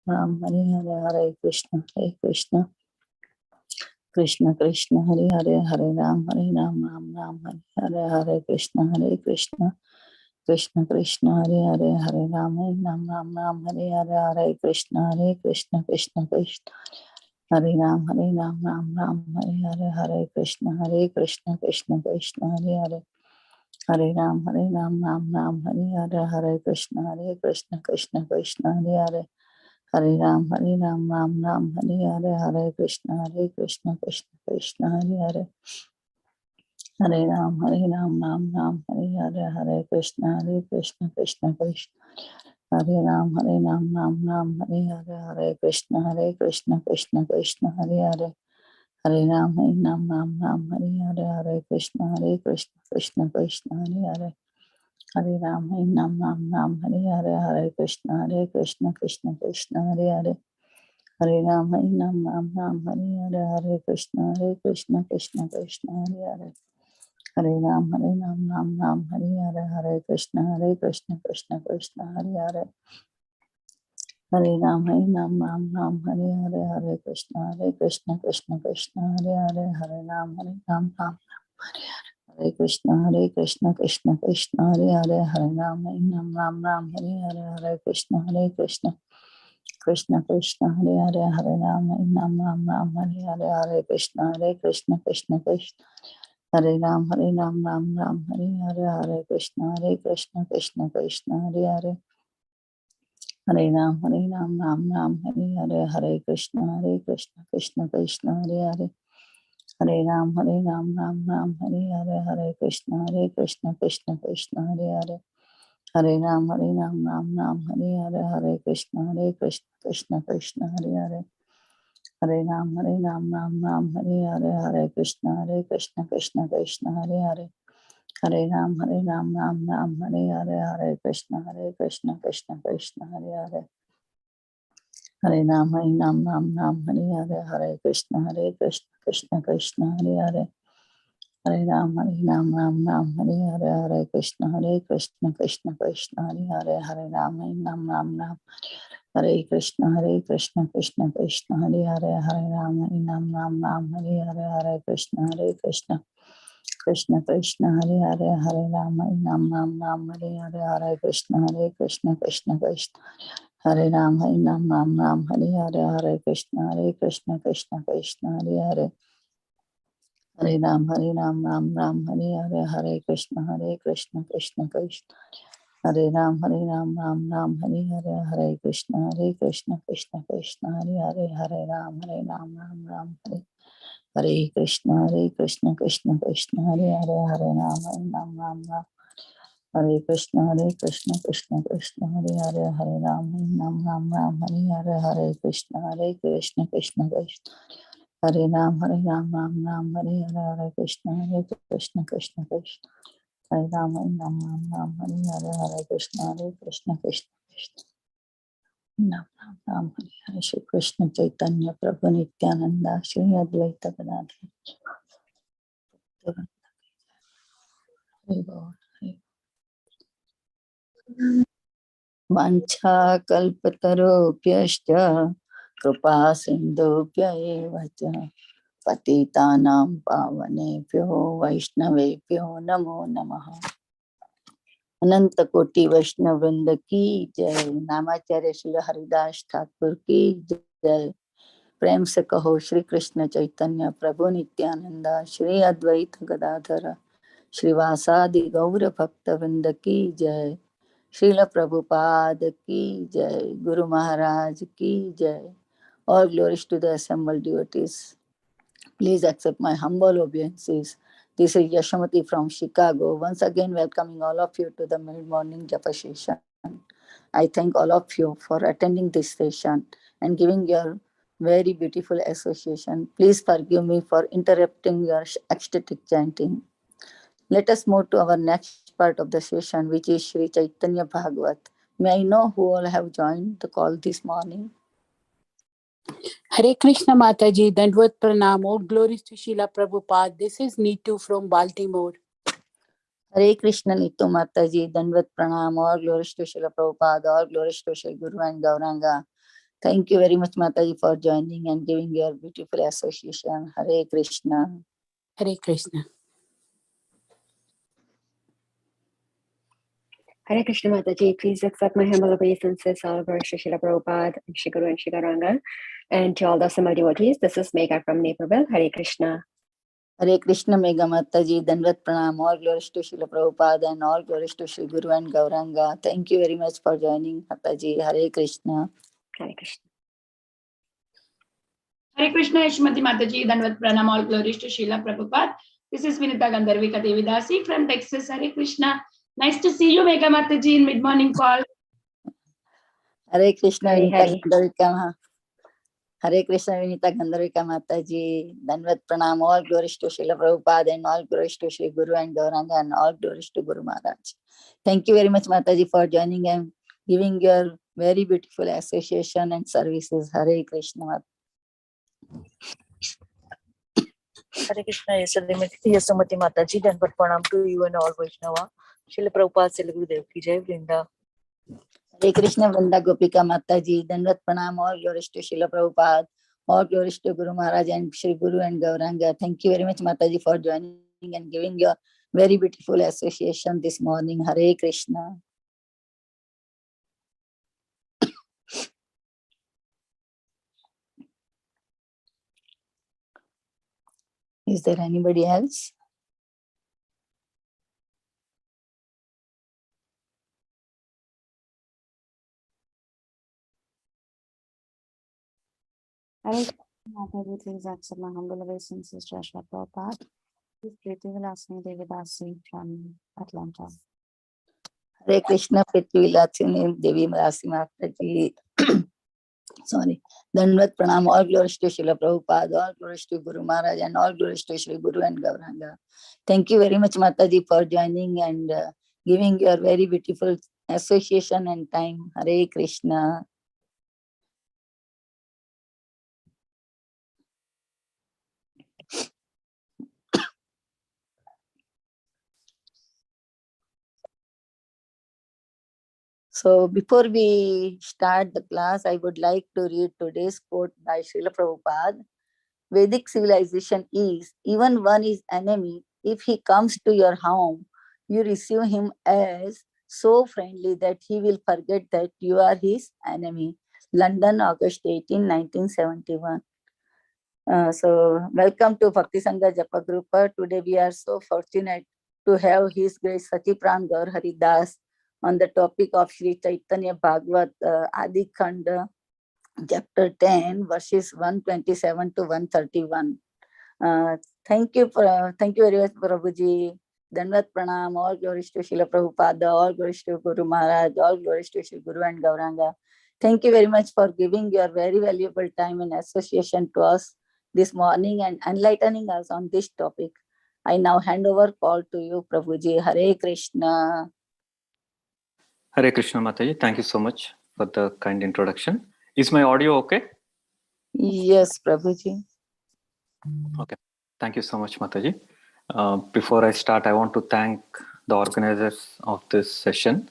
Ram Hare Hare Hare Krishna Krishna Krishna Hare Hare Hare Ram Ram Ram Hare Hare Hare Krishna Krishna Krishna Hare Hare Hare Ram Ram Hare Hare Hare Krishna Krishna Krishna Hare Ram Ram Hare Hare Hare Krishna Krishna Krishna Hare Hare Hare Ram Ram Hare Hare Hare Krishna Krishna Krishna Hare Hare Hare Ram Ram Hare Hare Hare Krishna Krishna Krishna Hare Hare Hare Ram Ram Hare Hare Hare Krishna Krishna Krishna Hare Ram Ram Hare Hare Hare Krishna Krishna Krishna Hare Hare Hare Ram Ram Hare Hare Hare Krishna Krishna Krishna Hare Hare Hare Ram Ram Hare Hare Hare Krishna Krishna Krishna Hare Hare Hare Ram Ram Hare Hare Hare Krishna Krishna Krishna Hare Hare Hare Ram Ram Hare Hare Hare Krishna Krishna Hare Hare Hare Ram Ram Hare Hare Hare Krishna Krishna Hare Hare Hare Ram Ram Hare Krishna Krishna Hare Hare Hare Ram Ram Hare Hare Hare Krishna Krishna Hare Hare Hare Ram Ram Hare Hare Hare Krishna Krishna Hare Ram Ram Hare Hare Hare Krishna Krishna Hare Hare Hare Ram Ram Hare Hare Hare Krishna Krishna Hare Hare Hare Ram Ram Hare Hare Hare Krishna Krishna Hare Hare Hare Ram Ram Hare Hare Hare Krishna Krishna Hare Hare Hare Ram Ram Hare Hare Hare Krishna Krishna Hare Hare Hare Ram Ram Hare Hare Hare Krishna Krishna Hare Hare Hare Ram Ram Hare Hare Hare Krishna Krishna Hare Hare Hare Ram Ram Hare Hare Hare Krishna Krishna Hare Hare Hare Ram Ram Hare Krishna Krishna Hare Hare Hare Ram Ram Hare Hare Hare Krishna Krishna Hare Hare Hare Ram Ram Hare Hare Hare Krishna Krishna Hare Ram Ram Hare Hare Hare Krishna Krishna Hare Hare Hare Ram Ram Hare Hare Hare Krishna Krishna Hare Ram Ram Hare Hare Hare Krishna Krishna Hare Hare Hare Ram Ram Hare Hare Krishna Krishna Hare Hare Hare Ram Ram Hare Krishna Krishna Hare Hare Hare Ram Ram Hare Hare Hare Krishna Krishna Hare Ram Ram Hare Hare Hare Krishna Krishna Hare Ram Ram Hare Hare Hare Krishna Krishna Ram Hare Hare Shri Krishna Caitanya Prabhu Nityananda Shri Advaita Gadadhar Vancha kalpatarubhyascha कृपा सिंधुभ्य एव च पतितानां पावनेभ्यो वैष्णवेभ्यो नमो नमः। अनंत कोटि वैष्णव वृंद की जय। नामाचार्य श्री हरिदास ठाकुर की जय। प्रेम से कहो श्री कृष्ण चैतन्य प्रभु नित्यानंद श्री अद्वैत गदाधर श्रीवासादि गौर भक्त वृंद की जय। श्रील प्रभुपाद की जय। गुरु महाराज की जय। All glories to the assembled devotees. Please accept my humble obeisances. This is Yashamati from Chicago. Once again welcoming all of you to the mid-morning Japa session. I thank all of you for attending this session and giving your very beautiful association. Please forgive me for interrupting your ecstatic chanting. Let us move to our next part of the session, which is Sri Caitanya Bhagavat. May I know who all have joined the call this morning? Hare Krishna Mataji, Dandvat Pranam, all glories to Srila Prabhupada. This is Neetu from Baltimore. Hare Krishna Neetu Mataji, Dandvat Pranam, all glories to Srila Prabhupada, all glories to Sri Guru and Gauranga. Thank you very much, Mataji, for joining and giving your beautiful association. Hare Krishna. Hare Krishna. Hare Krishna Mataji, please accept my humble obeisances, all of our Srila Prabhupada, and Shri Guru and Shri Gauranga, and to all the Samad devotees. This is Megha from Naperville. Hare Krishna. Hare Krishna, Megha Mataji, Dandavat Pranam, all glories to Srila Prabhupada and all glories to Shri Guru and Gauranga. Thank you very much for joining, Mataji. Hare Krishna. Hare Krishna. Hare Krishna, Shrimati Mataji, Dandavat Pranam, all glories to Srila Prabhupada. This is Vinita Gandharvika Devidasi from Texas. Hare Krishna. Nice to see you, Megha Mataji, in mid-morning call. Hare Krishna, Hare Vinita Hare. Gandharvika. Hare Krishna, Vinita Gandharvika Mataji. Dandavat Pranam, all glories to Srila Prabhupada and all glories to Shri Guru and Gauranga and all glories to Guru Maharaj. Thank you very much, Mataji, for joining and giving your very beautiful association and services. Hare Krishna. Hare Krishna, Yasomati Mataji, Dandavat Pranam to you and all Vaishnava. Srila Prabhupada, Srila Gurudev ki Jai, Vrinda. Hare Krishna, Vrinda Gopika Mataji, Dandavat Pranam, all glories to Srila Prabhupada, all glories to Guru Maharaj and Shri Guru and Gauranga. Thank you very much, Mataji, for joining and giving your very beautiful association this morning. Hare Krishna. Is there anybody else? Hare Krishna, please accept my humble obeisances, Joshua Prabhupada. This is Priti Vilasini Devidasi from Atlanta. Hare Krishna, Prithvi Vilasini Devi Rasi Mataji. Sorry. Dandavat Pranam, all glories to Srila Prabhupada, all glories to Guru Maharaj and all glories to Shri Guru and Gauranga. Thank you very much, Mataji, for joining and giving your very beautiful association and time. Hare Krishna. So before we start the class, I would like to read today's quote by Srila Prabhupada. Vedic civilization is, even one is enemy, if he comes to your home, you receive him as so friendly that he will forget that you are his enemy. London, August 18, 1971. So welcome to Bhakti Sangha Japa Group. Today we are so fortunate to have His Grace Sacipran Gaurahari Das on the topic of Sri Caitanya Bhagavata Adi Khanda, chapter 10, verses 127 to 131. Thank you very much, Prabhuji. Dandavat Pranam, all glories to Srila Prabhupada, all glories to Guru Maharaj, all glories to Shri Guru and Gauranga. Thank you very much for giving your very valuable time and association to us this morning and enlightening us on this topic. I now hand over call to you, Prabhuji. Hare Krishna. Hare Krishna Mataji, thank you so much for the kind introduction. Is my audio okay? Yes, Prabhuji. Okay, thank you so much Mataji. Before I start, I want to thank the organizers of this session,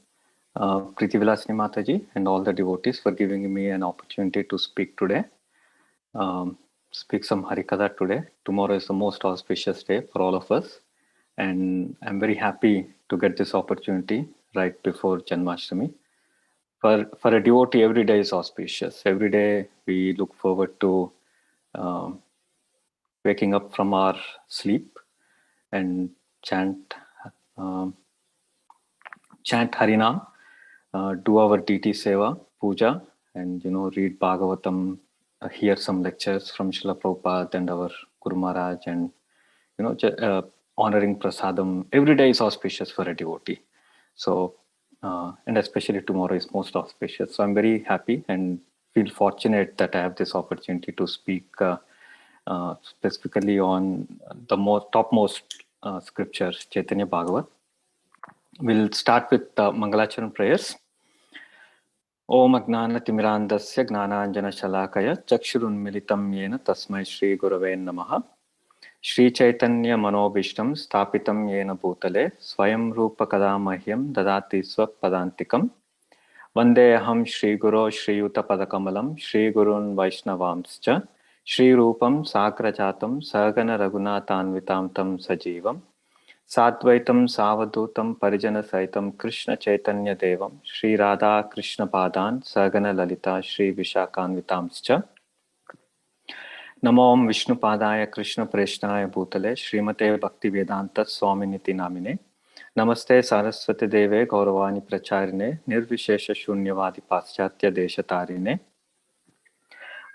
Priti Vilasini Mataji and all the devotees for giving me an opportunity to speak today. Speak some Harikatha today. Tomorrow is the most auspicious day for all of us. And I'm very happy to get this opportunity right before Janmashtami. For a devotee, every day is auspicious. Every day we look forward to waking up from our sleep and chant Harinam, do our deity seva, puja, and read Bhagavatam, hear some lectures from Srila Prabhupada and our Guru Maharaj, and honoring prasadam. Every day is auspicious for a devotee. So, and especially tomorrow is most auspicious. So I'm very happy and feel fortunate that I have this opportunity to speak specifically on the topmost scriptures, Caitanya Bhagavat. We'll start with Mangalacharan prayers. Om Agnana Timirandasya Gnananjana Shalakaya Chakshurunmilitam Yena Tasmai Shri Gurave Namaha Shri Chaitanya Manobishtam Stapitam Yena Bhutale Swayam Rupa Kadamahyam Dadati Swapadantikam Vandeham Shri Guru Shri Yuta Padakamalam Shri Gurun Vaishnavamscha Shri Rupam Sakrajatam Sagana Raghunathanvitam Tam Sajivam Satvaitam Savadutam Parijana Saitam Krishna Chaitanya Devam Shri Radha Krishna Padan Sagana Lalita Shri Vishakanvitamscha Namo Om Vishnu Padaya Krishna Preshnaya Bhutale Srimate Bhakti Vedanta Swaminiti Namine Namaste Saraswati Deve Gauravani Pracharine Nirvishesha Shunyavadi Paschatya Deshatarine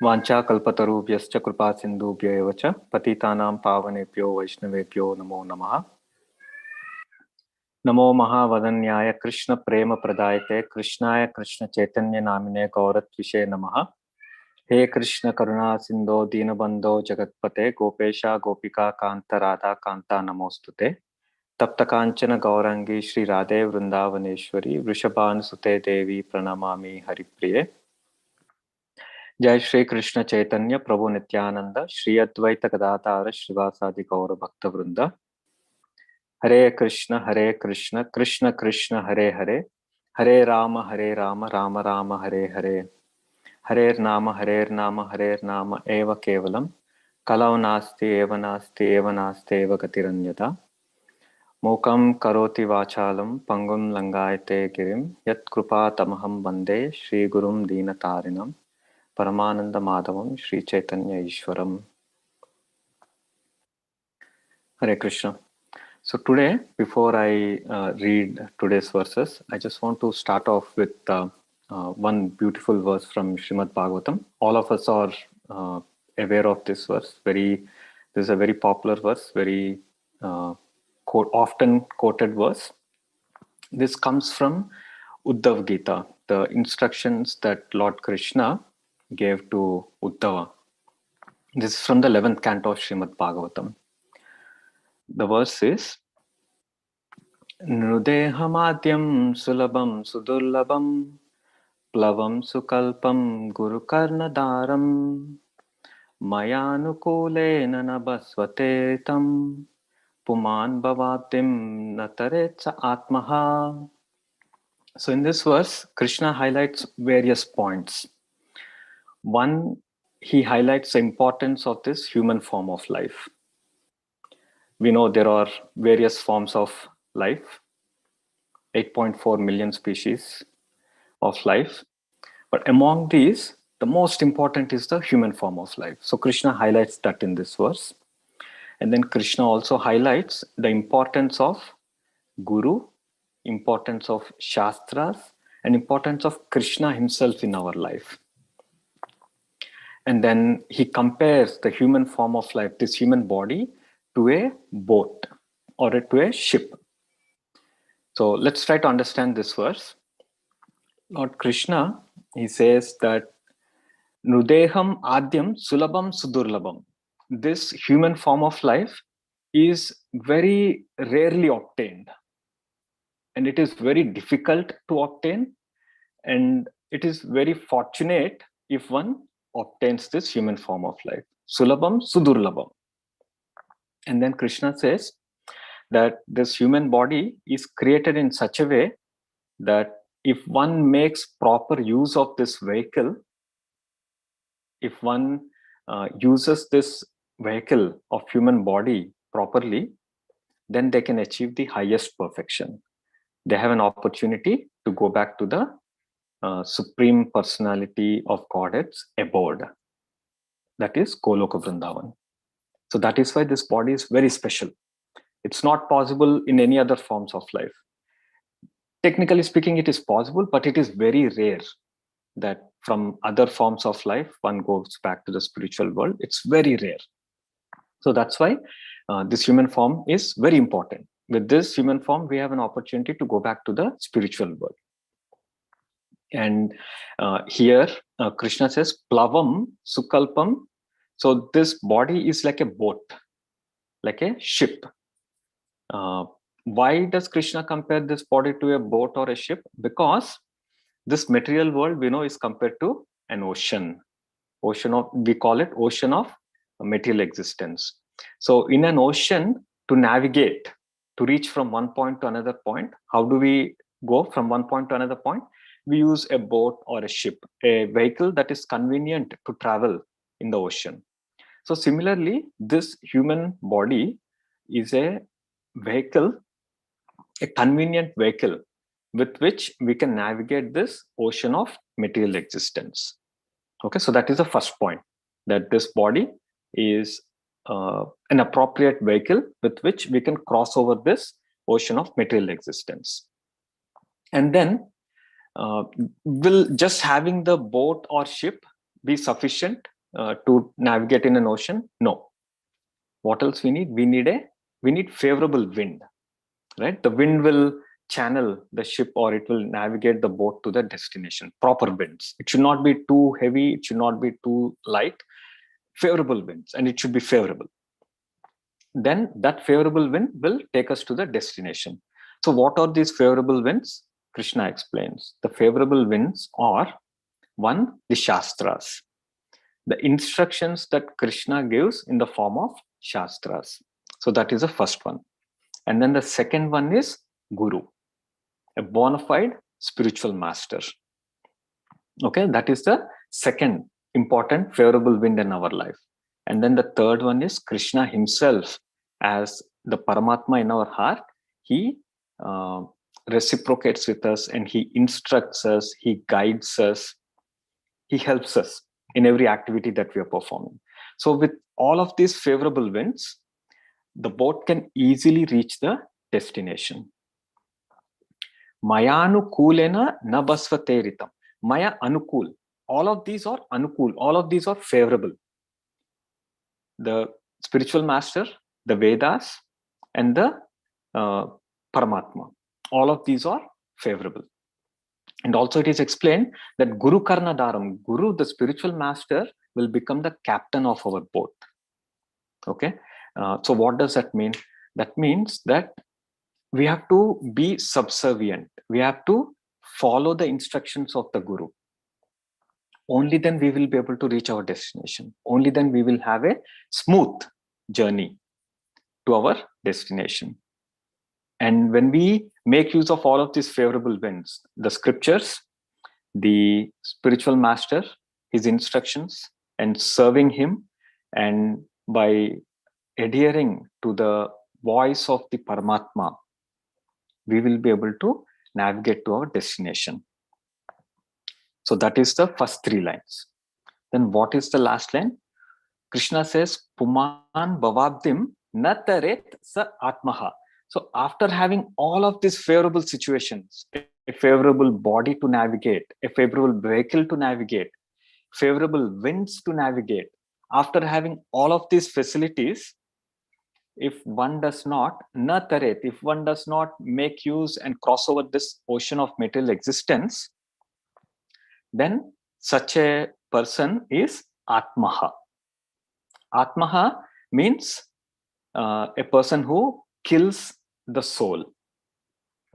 Vancha Kalpatarubhyascha Kripa Sindhubhya Evacha Patitanam Pavanebhyo Vaishnavebhyo Namo Namaha Namo Mahavadanyaya Krishna Prema Pradayate Krishnaya Krishna Chaitanya Namine Gauratvishe Namaha He Krishna Karuna Sindho Dinabandho Jagatpate Gopesha Gopika Kanta Radha Kanta Namostute Tapta Kanchana Gaurangi Shri Radhe Vrindavaneshwari Vrishabhan Sute Devi Pranamami Haripriye Jai Shri Krishna Chaitanya Prabhu Nityananda Shri Advaita Gadadhara Srivasadi Gaura Bhakta Vrinda Hare Krishna Krishna Krishna Hare Hare Hare Rama Rama Rama Hare Hare Hare Nama Eva Kevalam Kalau Nasti Eva Gatiranyata Mokam Karoti Vachalam Pangum Langayate Girim Yat Krupa Tamaham Bande Shri Gurum Dinatarinam Paramananda Madhavam Shri Chaitanya Ishwaram. Hare Krishna. So today, before I read today's verses, I just want to start off with one beautiful verse from Srimad Bhagavatam. All of us are aware of this verse. This is a very popular verse, very often quoted verse. This comes from Uddhav Gita, the instructions that Lord Krishna gave to Uddhava. This is from the 11th canto of Srimad Bhagavatam. The verse is Nrudehamadyam sulabam sudurlabam plavam sukalpam gurukarnadaram mayanukule nabasvate tam puman bhavabdim nataretsa atmaha. So in this verse, Krishna highlights various points. One, he highlights the importance of this human form of life. We know there are various forms of life, 8.4 million species of life. But among these, the most important is the human form of life. So Krishna highlights that in this verse. And then Krishna also highlights the importance of Guru, importance of Shastras, and importance of Krishna himself in our life. And then he compares the human form of life, this human body, to a boat or to a ship. So let's try to understand this verse. Lord Krishna, he says that Nudeham Adyam Sulabam Sudurlabam. This human form of life is very rarely obtained. And it is very difficult to obtain. And it is very fortunate if one obtains this human form of life. Sulabam Sudurlabam. And then Krishna says that this human body is created in such a way that if one makes proper use of this vehicle, if one uses this vehicle of human body properly, then they can achieve the highest perfection. They have an opportunity to go back to the Supreme Personality of Godhead's abode. That is Goloka Vrindavan. So that is why this body is very special. It's not possible in any other forms of life. Technically speaking, it is possible, but it is very rare that from other forms of life, one goes back to the spiritual world. It's very rare. So that's why this human form is very important. With this human form, we have an opportunity to go back to the spiritual world. And here, Krishna says, Plavam Sukalpam. So this body is like a boat, like a ship. Why does Krishna compare this body to a boat or a ship? Because this material world, we know, is compared to an ocean. We call it ocean of material existence. So in an ocean, to navigate, to reach from one point to another point, how do we go from one point to another point? we use a boat or a ship, a vehicle that is convenient to travel in the ocean. So similarly, this human body is a vehicle, a convenient vehicle with which we can navigate this ocean of material existence. Okay, so that is the first point, that this body is an appropriate vehicle with which we can cross over this ocean of material existence. And then will just having the boat or ship be sufficient to navigate in an ocean? No. What else we need? We need favorable wind, right? The wind will channel the ship, or it will navigate the boat to the destination. Proper winds. It should not be too heavy. It should not be too light. Favorable winds, and it should be favorable. Then that favorable wind will take us to the destination. So what are these favorable winds? Krishna explains. The favorable winds are, one, the Shastras. The instructions that Krishna gives in the form of Shastras. So that is the first one. And then the second one is Guru, a bona fide spiritual master. Okay, that is the second important favorable wind in our life. And then the third one is Krishna himself as the Paramatma in our heart. He reciprocates with us, and he instructs us, he guides us, he helps us in every activity that we are performing. So with all of these favorable winds, the boat can easily reach the destination. Maya anukulena na basvateritam. Maya anukul. All of these are anukul. All of these are favorable. The spiritual master, the Vedas, and the Paramatma. All of these are favorable. And also it is explained that Guru Karnadaram, Guru, the spiritual master, will become the captain of our boat. Okay. So what does that mean? That means that we have to be subservient. We have to follow the instructions of the Guru. Only then we will be able to reach our destination. Only then we will have a smooth journey to our destination. And when we make use of all of these favorable winds, the scriptures, the spiritual master, his instructions, and serving him, and by adhering to the voice of the Paramatma, we will be able to navigate to our destination. So that is the first three lines. Then what is the last line? Krishna says, Puman bhavabdim nataret sa atmaha. So after having all of these favorable situations, a favorable body to navigate, a favorable vehicle to navigate, favorable winds to navigate, after having all of these facilities, if one does not, nataret, if one does not make use and cross over this ocean of material existence, then such a person is Atmaha. Atmaha means a person who kills the soul.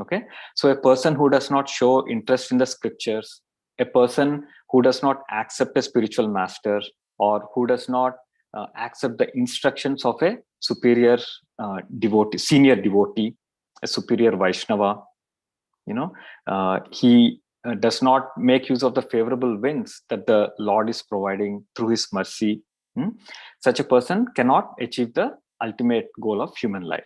Okay, so a person who does not show interest in the scriptures, a person who does not accept a spiritual master, or who does not accept the instructions of a superior devotee, senior devotee, a superior Vaishnava. He does not make use of the favorable winds that the Lord is providing through his mercy. Such a person cannot achieve the ultimate goal of human life.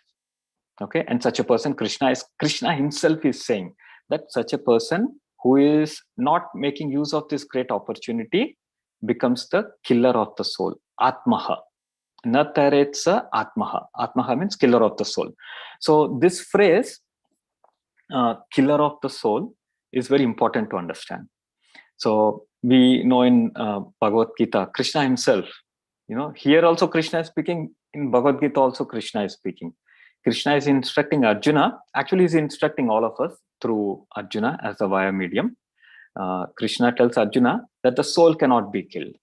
Okay, and such a person, Krishna himself is saying that such a person who is not making use of this great opportunity becomes the killer of the soul. Atmaha. Nataretsa Atmaha. Atmaha means killer of the soul. So this phrase, killer of the soul, is very important to understand. So we know in Bhagavad Gita, Krishna himself, here also Krishna is speaking, in Bhagavad Gita also Krishna is speaking. Krishna is instructing Arjuna, actually he's instructing all of us through Arjuna as the via medium. Krishna tells Arjuna that the soul cannot be killed.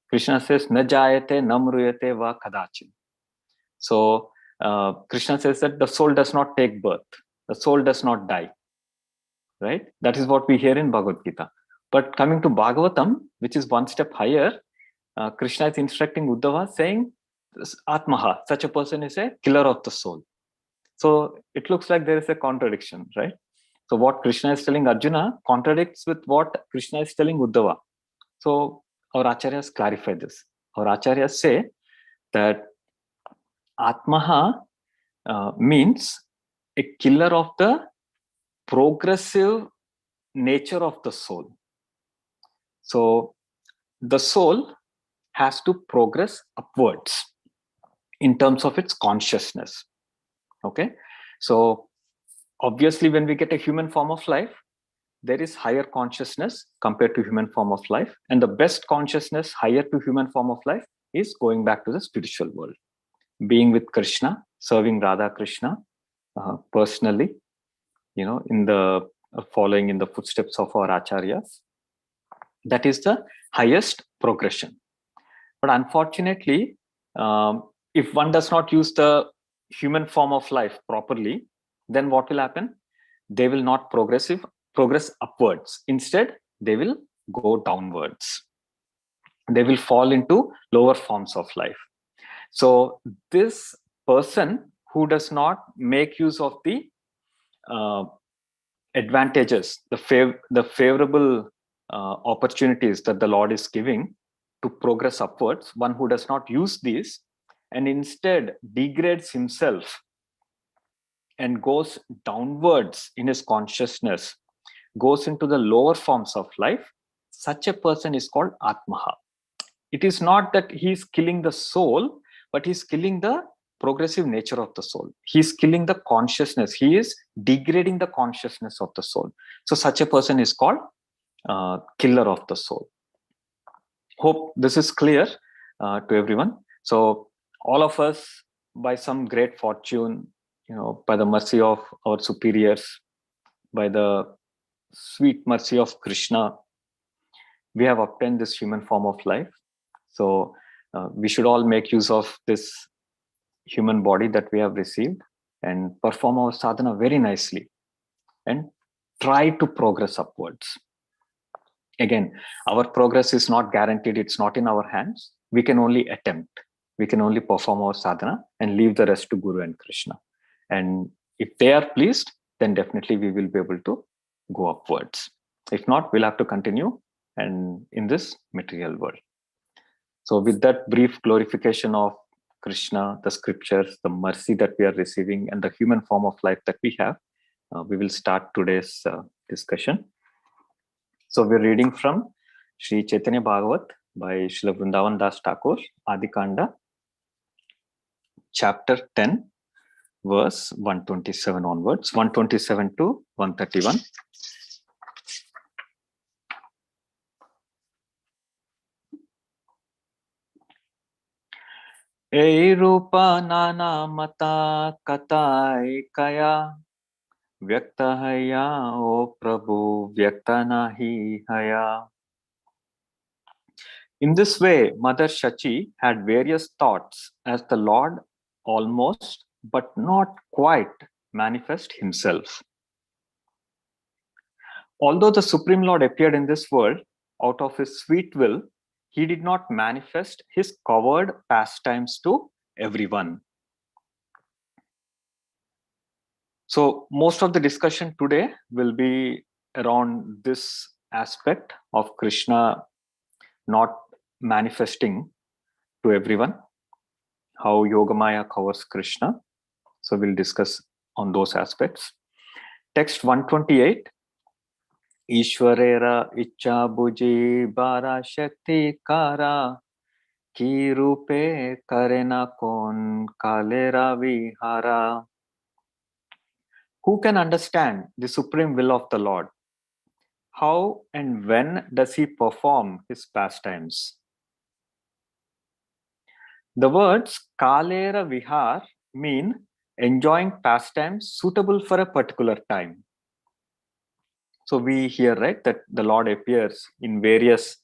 Krishna says, na jayate na mruyate va kadachin. So Krishna says that the soul does not take birth. The soul does not die. Right? That is what we hear in Bhagavad Gita. But coming to Bhagavatam, which is one step higher, Krishna is instructing Uddhava saying, Atmaha, such a person is a killer of the soul. So it looks like there is a contradiction, right? So what Krishna is telling Arjuna contradicts with what Krishna is telling Uddhava. So our acharyas clarify this. Our acharyas say that Atmaha means a killer of the progressive nature of the soul. So the soul has to progress upwards in terms of its consciousness. Okay, so obviously when we get a human form of life, there is higher consciousness compared to human form of life, and the best consciousness higher to human form of life is going back to the spiritual world, being with Krishna, serving Radha Krishna personally, in the following in the footsteps of our acharyas. That is the highest progression. But unfortunately, if one does not use the human form of life properly, then what will happen? They will not progress upwards. Instead, they will go downwards. They will fall into lower forms of life. So this person who does not make use of the advantages, the favorable opportunities that the Lord is giving to progress upwards, one who does not use these and instead degrades himself and goes downwards in his consciousness, goes into the lower forms of life, such a person is called Atmaha. It is not that he is killing the soul, but he is killing the progressive nature of the soul. He is killing the consciousness. He is degrading the consciousness of the soul. So such a person is called killer of the soul. Hope this is clear to everyone. So all of us, by some great fortune, by the mercy of our superiors, by the sweet mercy of Krishna, we have obtained this human form of life. So we should all make use of this human body that we have received and perform our sadhana very nicely and try to progress upwards. Again, our progress is not guaranteed. It's not in our hands. We can only attempt. We can only perform our sadhana and leave the rest to Guru and Krishna. And if they are pleased, then definitely we will be able to go upwards. If not, we'll have to continue and in this material world. So with that brief glorification of Krishna, the scriptures, the mercy that we are receiving, and the human form of life that we have, we will start today's discussion. So we're reading from Sri Caitanya Bhagavat by Srila Vrindavan Das Thakur, Adi Khanda, chapter 10, verse 127 onwards, 127 to 131. Ei rupa nana mata katai kaya vyakta haya o Prabhu vyakta nahi haya. In this way, Mother Shachi had various thoughts as the Lord almost but not quite manifest himself. Although the Supreme Lord appeared in this world out of his sweet will, he did not manifest his covered pastimes to everyone. So most of the discussion today will be around this aspect of Krishna not manifesting to everyone, how Yogamaya covers Krishna. So we'll discuss on those aspects. Text 128. Ishwarera icha buji bara shakti kara ki rupe karena kon kalera vihara. Who can understand the supreme will of the Lord? How and when does he perform his pastimes? The words kalera vihar mean enjoying pastimes suitable for a particular time. So we hear, right, that the Lord appears in various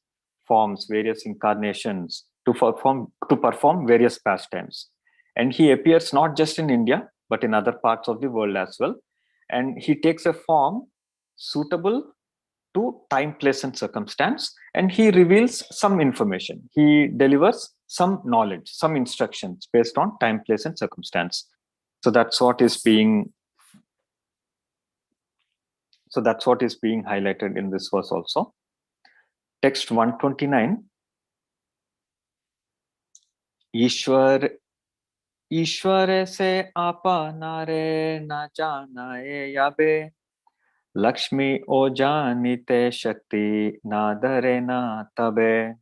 forms, various incarnations to perform various pastimes. And he appears not just in India, but in other parts of the world as well. And he takes a form suitable to time, place, and circumstance. And he reveals some information. He delivers some knowledge, some instructions based on time, place, and circumstance. So that's what is being So that's what is being highlighted in this verse also. Text 129. ईश्वर ईश्वर से अपनारे न जानाए याबे लक्ष्मी ओ जानिते शक्ति ना धरे ना तबे.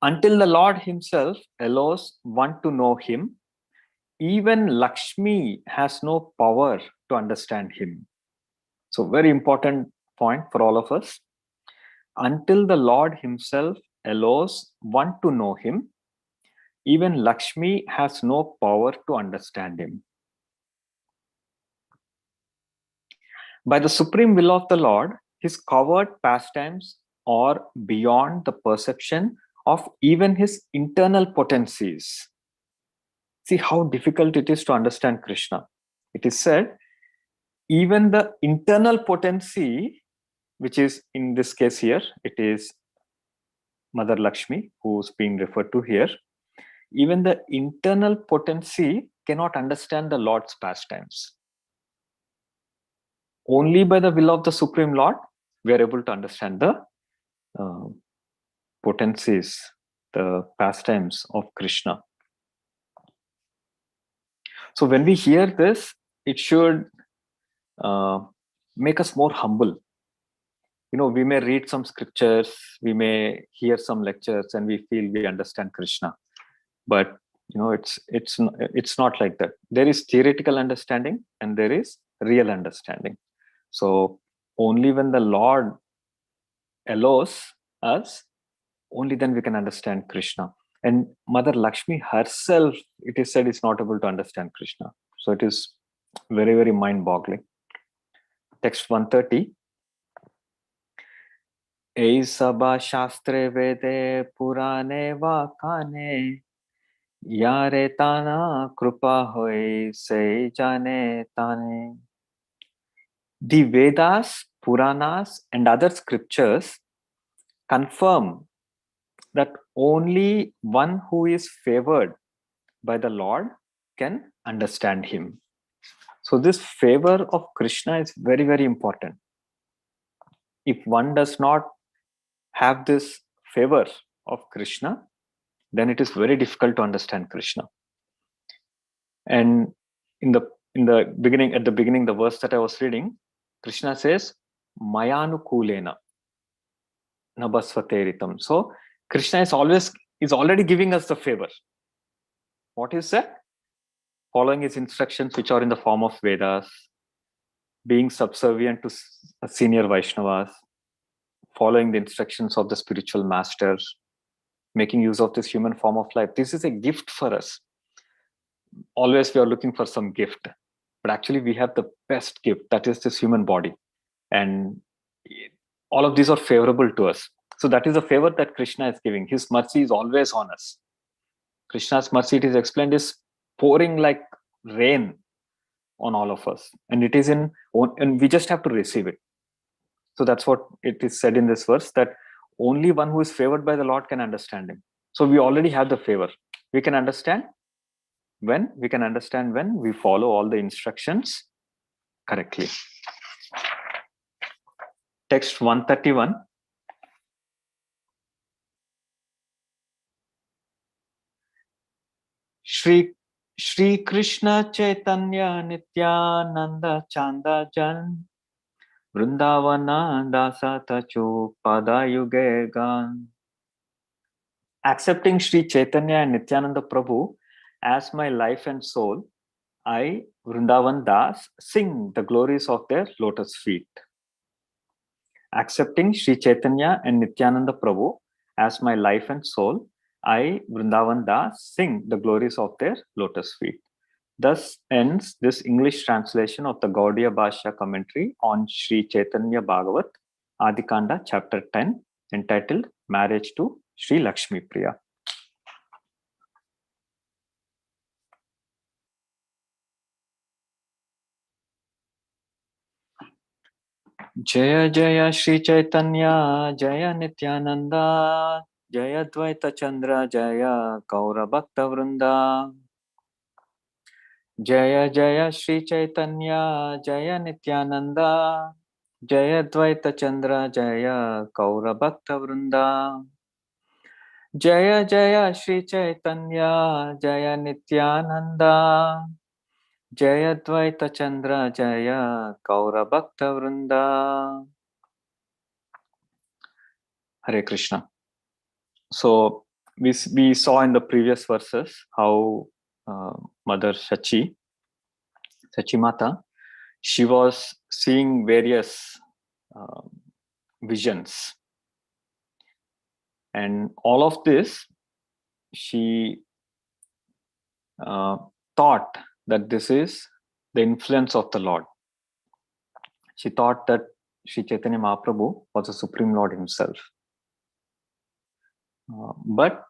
Until the Lord himself allows one to know him, even Lakshmi has no power to understand him. So very important point for all of us. Until the Lord himself allows one to know him, even Lakshmi has no power to understand him. By the supreme will of the Lord, his covered pastimes are beyond the perception of even his internal potencies. See how difficult it is to understand Krishna. It is said, even the internal potency, which is in this case here, it is Mother Lakshmi who's being referred to here. Even the internal potency cannot understand the Lord's pastimes. Only by the will of the Supreme Lord, we are able to understand the potencies, the pastimes of Krishna. So when we hear this, it should make us more humble. You know, we may read some scriptures, we may hear some lectures, and we feel we understand Krishna. But you know, it's not like that. There is theoretical understanding and there is real understanding. So only when the Lord allows us, only then we can understand Krishna. And Mother Lakshmi herself, it is said, is not able to understand Krishna. So it is very, very mind-boggling. Text 130. Ei sabha shastre vede purane vakane yare tana krupa hoy se jane tane. The Vedas, Puranas, and other scriptures confirm that only one who is favored by the Lord can understand him. So this favor of Krishna is very, very important. If one does not have this favor of Krishna, then it is very difficult to understand Krishna. And in the beginning, at the beginning, the verse that I was reading, Krishna says, Mayanukulena nabasvateritam. So Krishna is already giving us the favor. What is that? Following his instructions, which are in the form of Vedas, being subservient to senior Vaishnavas, following the instructions of the spiritual masters, making use of this human form of life. This is a gift for us. Always we are looking for some gift, but actually we have the best gift, that is this human body. And all of these are favorable to us. So that is a favor that Krishna is giving. His mercy is always on us. Krishna's mercy, it is explained, is pouring like rain on all of us. And it is and we just have to receive it. So that's what it is said in this verse, that only one who is favored by the Lord can understand him. So we already have the favor. We can understand when we follow all the instructions correctly. Text 131. Shri Krishna Chaitanya Nityananda Chanda Jan Vrindavana Dasa Tachu Pada Yuge Gan. Accepting Shri Chaitanya and Nityananda Prabhu as my life and soul, I, Vrindavan Das, sing the glories of their lotus feet. Accepting Shri Chaitanya and Nityananda Prabhu as my life and soul, I, Vrindavan Das, sing the glories of their lotus feet. Thus ends this English translation of the Gaudiya Bhashya commentary on Sri Chaitanya Bhagavat, Adikanda, chapter 10, entitled Marriage to Sri Lakshmi Priya. Jaya Jaya Sri Chaitanya, Jaya Nityananda, Jaya Dvaita Chandra, Jaya Gaura Bhakta Vrinda. Jaya Jaya Shri Chaitanya Jaya Nityananda Jaya Dvaita Chandra Jaya Gaura Bhakta Vrinda Jaya Jaya Shri Chaitanya Jaya Nityananda Jaya Dvaita Chandra Jaya Gaura Bhakta Vrinda. Hare Krishna. So we saw in the previous verses how Mother Sachi Mata, she was seeing various visions, and all of this she thought that this is the influence of the Lord. She thought that Sri Chaitanya Mahaprabhu was the Supreme Lord himself. But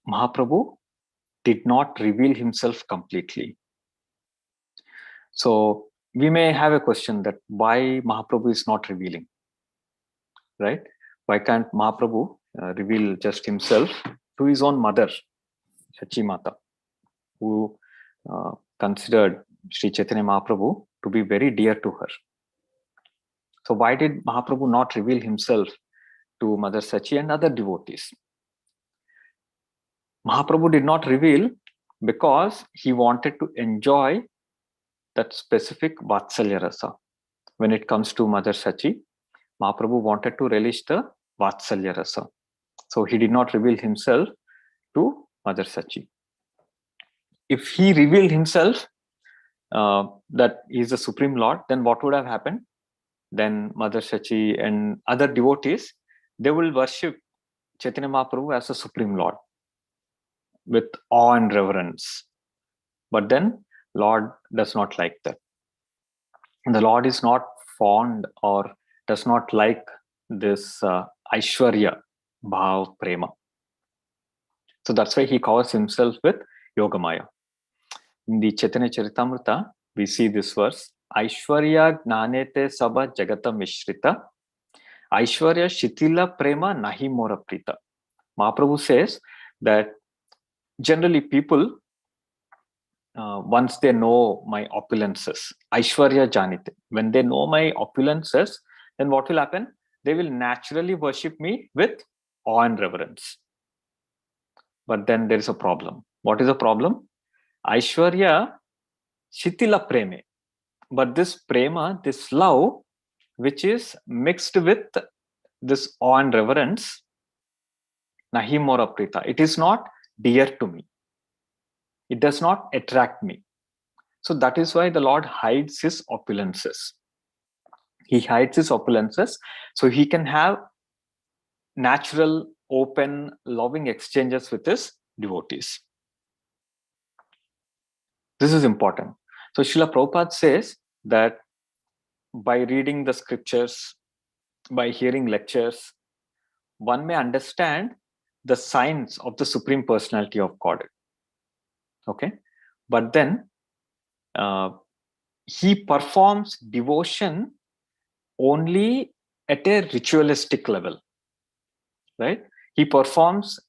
Mahaprabhu did not reveal himself completely. So we may have a question that why Mahaprabhu is not revealing, right? Why can't Mahaprabhu reveal just himself to his own mother, Sachi Mata, who considered Sri Chaitanya Mahaprabhu to be very dear to her? So why did Mahaprabhu not reveal himself to Mother Sachi and other devotees? Mahaprabhu did not reveal because he wanted to enjoy that specific Vatsalya Rasa. When it comes to Mother Sachi, Mahaprabhu wanted to relish the Vatsalya Rasa. So he did not reveal himself to Mother Sachi. If he revealed himself that he is the Supreme Lord, then what would have happened? Then Mother Sachi and other devotees, they will worship Chaitanya Mahaprabhu as a Supreme Lord with awe and reverence. But then Lord does not like that. And the Lord is not fond or does not like this Aishwarya Bhav Prema. So that's why he covers himself with Yogamaya. In the Chaitanya Charitamrita, we see this verse, Aishwarya Gnanete Sabha Jagata Mishrita, Aishwarya Shitila Prema Nahi Mora Prita. Mahaprabhu says that generally people, once they know my opulences, Aishwarya Janite, when they know my opulences, then what will happen? They will naturally worship me with awe and reverence. But then there is a problem. What is the problem? Aishwarya Shitila Preme. But this prema, this love, which is mixed with this awe and reverence, Nahi Mora Prita, it is not dear to me. It does not attract me. So that is why the Lord hides his opulences. He hides his opulences so he can have natural, open, loving exchanges with his devotees. This is important. So Srila Prabhupada says that by reading the scriptures, by hearing lectures, one may understand the signs of the Supreme Personality of Godhead. Okay? But then he performs devotion only at a ritualistic level, right? He performs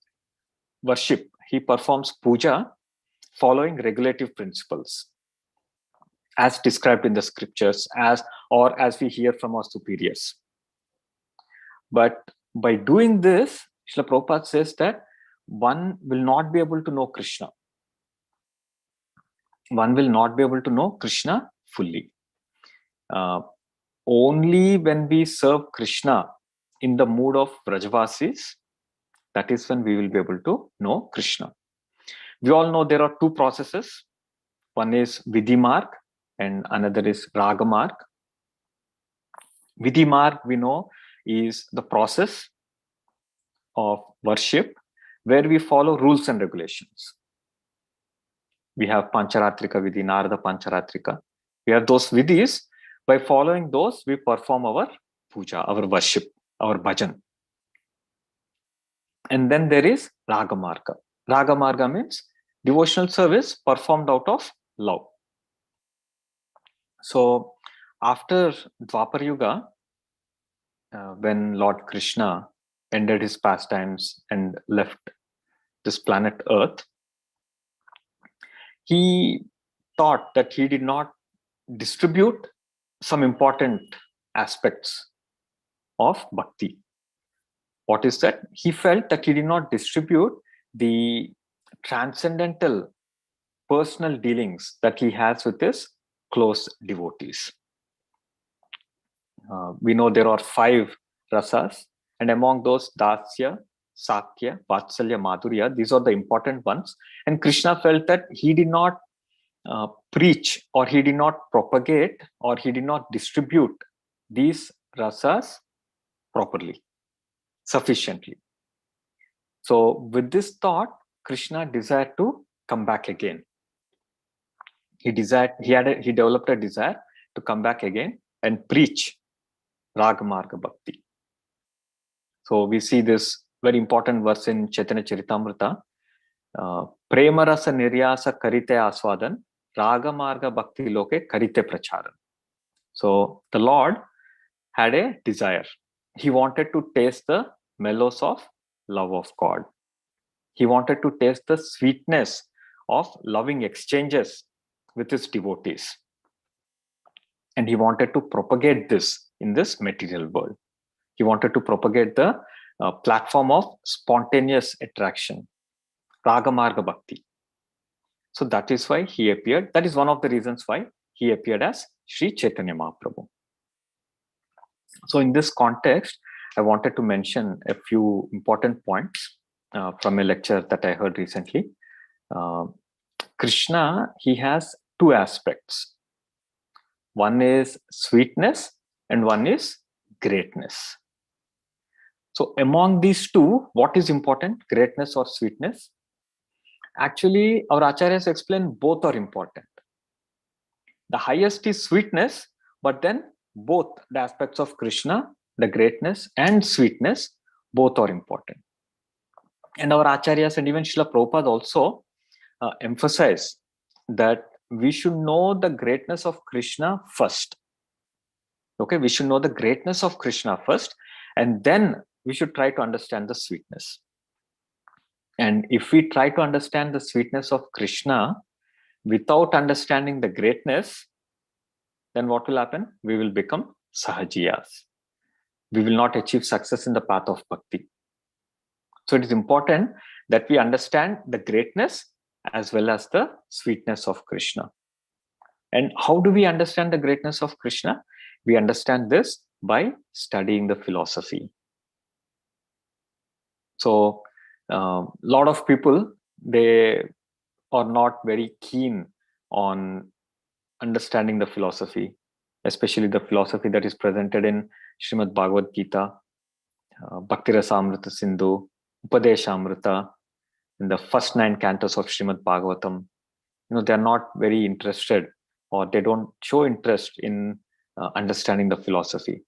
worship, he performs puja following regulative principles as described in the scriptures, as we hear from our superiors. But by doing this, Srila Prabhupada says that one will not be able to know Krishna. One will not be able to know Krishna fully. Only when we serve Krishna in the mood of Vrajavasis, that is when we will be able to know Krishna. We all know there are two processes. One is Vidhi Marg and another is Raga Marg. Vidhi Marg, we know, is the process of worship where we follow rules and regulations. We have Pancharatrika Vidhi, Narada Pancharatrika. We have those vidhis. By following those, we perform our puja, our worship, our bhajan. And then there is Raga Marga. Raga Marga means devotional service performed out of love. So after Dwapar Yuga, when Lord Krishna ended his pastimes and left this planet Earth, he thought that he did not distribute some important aspects of bhakti. What is that? He felt that he did not distribute the transcendental personal dealings that he has with his close devotees. We know there are 5 rasas, and among those, Dasya, Sakya, Vatsalya, Madhurya, these are the important ones. And Krishna felt that he did not preach, or he did not propagate, or he did not distribute these rasas properly, sufficiently. So with this thought, Krishna desired to come back again. He developed a desire to come back again and preach Raga Marga Bhakti. So we see this very important verse in Chaitanya Charitamrita. Prema rasa niryasa karite aswadan, Raga Marga Bhakti loke karite pracharan. So the Lord had a desire. He wanted to taste the mellows of love of God. He wanted to taste the sweetness of loving exchanges with his devotees. And he wanted to propagate this in this material world. He wanted to propagate the platform of spontaneous attraction, Raga Marga Bhakti. So that is why he appeared. That is one of the reasons why he appeared as Sri Chaitanya Mahaprabhu. So in this context, I wanted to mention a few important points from a lecture that I heard recently. Krishna, he has 2 aspects. One is sweetness and one is greatness. So among these 2, what is important, greatness or sweetness? Actually, our acharyas explain both are important. The highest is sweetness, but then both the aspects of Krishna, the greatness and sweetness, both are important. And our acharyas and even Srila Prabhupada also emphasize that we should know the greatness of Krishna first. Okay, we should know the greatness of Krishna first, and then we should try to understand the sweetness. And if we try to understand the sweetness of Krishna without understanding the greatness, then what will happen? We will become sahajiyas. We will not achieve success in the path of bhakti. So it is important that we understand the greatness as well as the sweetness of Krishna. And how do we understand the greatness of Krishna? We understand this by studying the philosophy. So a lot of people, they are not very keen on understanding the philosophy, especially the philosophy that is presented in Srimad Bhagavad Gita, Bhakti Rasamrita Sindhu, Upadeshamrita, in the first 9 cantos of Srimad Bhagavatam. They are not very interested, or they don't show interest in understanding the philosophy.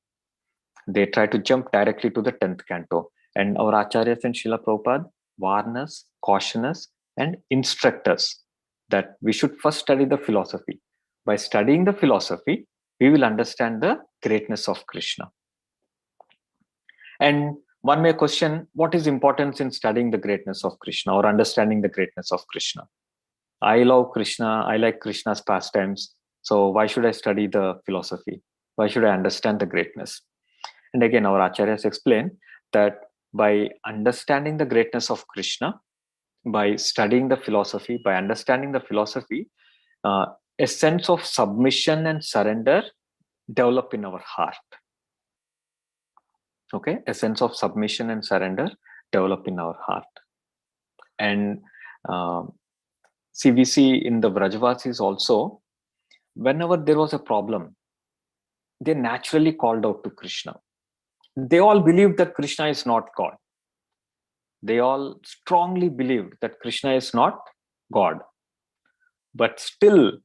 They try to jump directly to the 10th canto. And our acharyas and Srila Prabhupada warn us, caution us, and instruct us that we should first study the philosophy. By studying the philosophy, we will understand the greatness of Krishna. And one may question, what is importance in studying the greatness of Krishna or understanding the greatness of Krishna? I love Krishna, I like Krishna's pastimes, so why should I study the philosophy? Why should I understand the greatness? And again, our acharyas explain that by understanding the greatness of Krishna, by studying the philosophy, by understanding the philosophy, a sense of submission and surrender develop in our heart. Okay, a sense of submission and surrender develop in our heart. And we see in the Vrajavasis also, whenever there was a problem, they naturally called out to Krishna. They all believed that Krishna is not God. They all strongly believed that Krishna is not God. But still,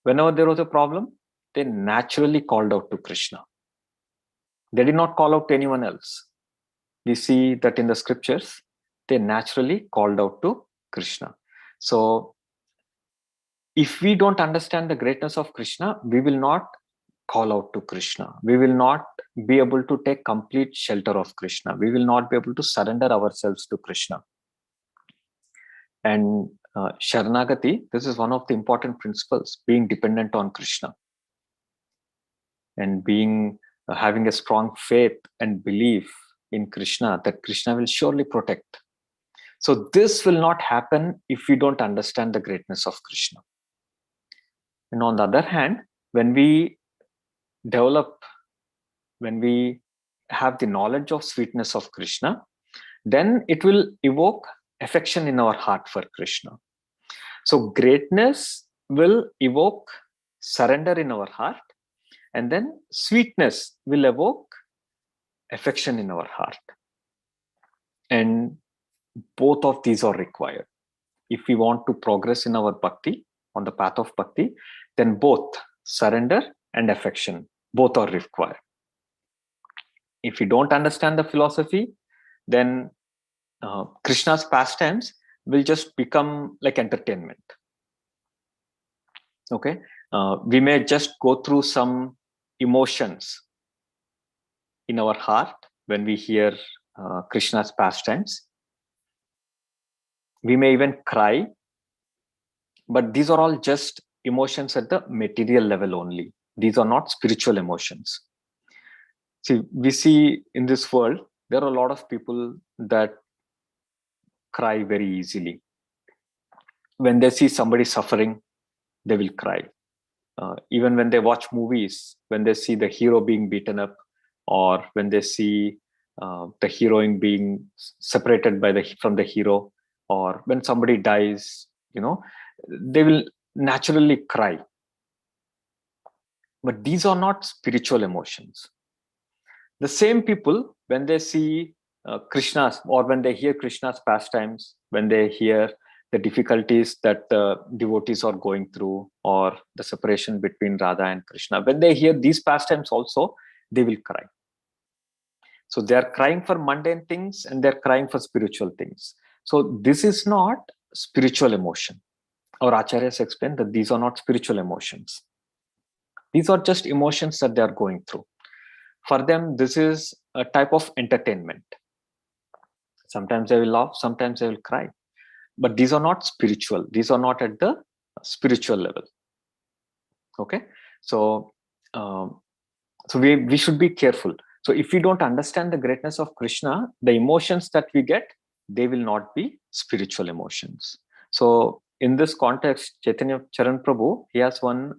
whenever there was a problem, they naturally called out to Krishna. They did not call out to anyone else. We see that in the scriptures, they naturally called out to Krishna. So, if we don't understand the greatness of Krishna, we will not call out to Krishna. We will not be able to take complete shelter of Krishna. We will not be able to surrender ourselves to Krishna. And Sharanagati, this is one of the important principles, being dependent on Krishna and having a strong faith and belief in Krishna, that Krishna will surely protect. So this will not happen if we don't understand the greatness of Krishna. And on the other hand, when we have the knowledge of sweetness of Krishna, then it will evoke affection in our heart for Krishna. So greatness will evoke surrender in our heart, and then sweetness will evoke affection in our heart. And both of these are required. If we want to progress in our bhakti, on the path of bhakti, then both surrender and affection, both are required. If we don't understand the philosophy, then Krishna's pastimes will just become like entertainment. Okay, we may just go through some emotions in our heart when we hear Krishna's pastimes. We may even cry, but these are all just emotions at the material level only. These are not spiritual emotions. See, we see in this world, there are a lot of people that cry very easily. When they see somebody suffering, they will cry. Even when they watch movies, when they see the hero being beaten up, or when they see the heroine being separated from the hero, or when somebody dies, they will naturally cry. But these are not spiritual emotions. The same people, when they see Krishna's, or when they hear Krishna's pastimes, when they hear the difficulties that the devotees are going through, or the separation between Radha and Krishna, when they hear these pastimes also, they will cry. So they are crying for mundane things and they're crying for spiritual things. So this is not spiritual emotion. Our acharyas explain that these are not spiritual emotions. These are just emotions that they are going through. For them, this is a type of entertainment. Sometimes they will laugh, sometimes they will cry. But these are not spiritual. These are not at the spiritual level. Okay, so we should be careful. So if we don't understand the greatness of Krishna, the emotions that we get, they will not be spiritual emotions. So in this context, Chaitanya Charan Prabhu, he has one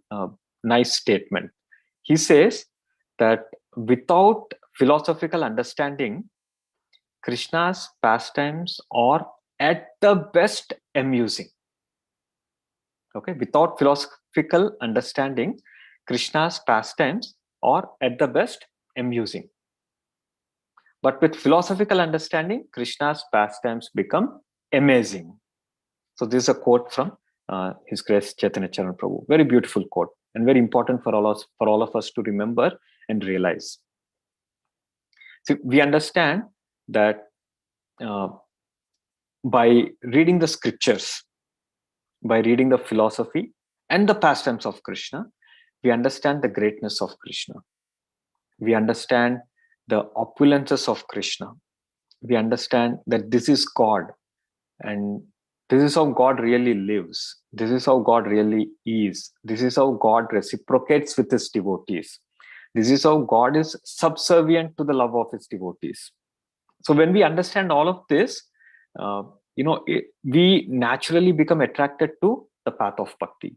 nice statement. He says that without philosophical understanding, Krishna's pastimes are at the best amusing. Okay, without philosophical understanding, Krishna's pastimes are at the best amusing. But with philosophical understanding, Krishna's pastimes become amazing. So this is a quote from His Grace Chaitanya Charan Prabhu. Very beautiful quote, and very important for all of us to remember and realize. So we understand that by reading the scriptures, by reading the philosophy and the pastimes of Krishna, we understand the greatness of Krishna. We understand the opulences of Krishna. We understand that this is God, and this is how God really lives. This is how God really is. This is how God reciprocates with his devotees. This is how God is subservient to the love of his devotees. So when we understand all of this, we naturally become attracted to the path of bhakti.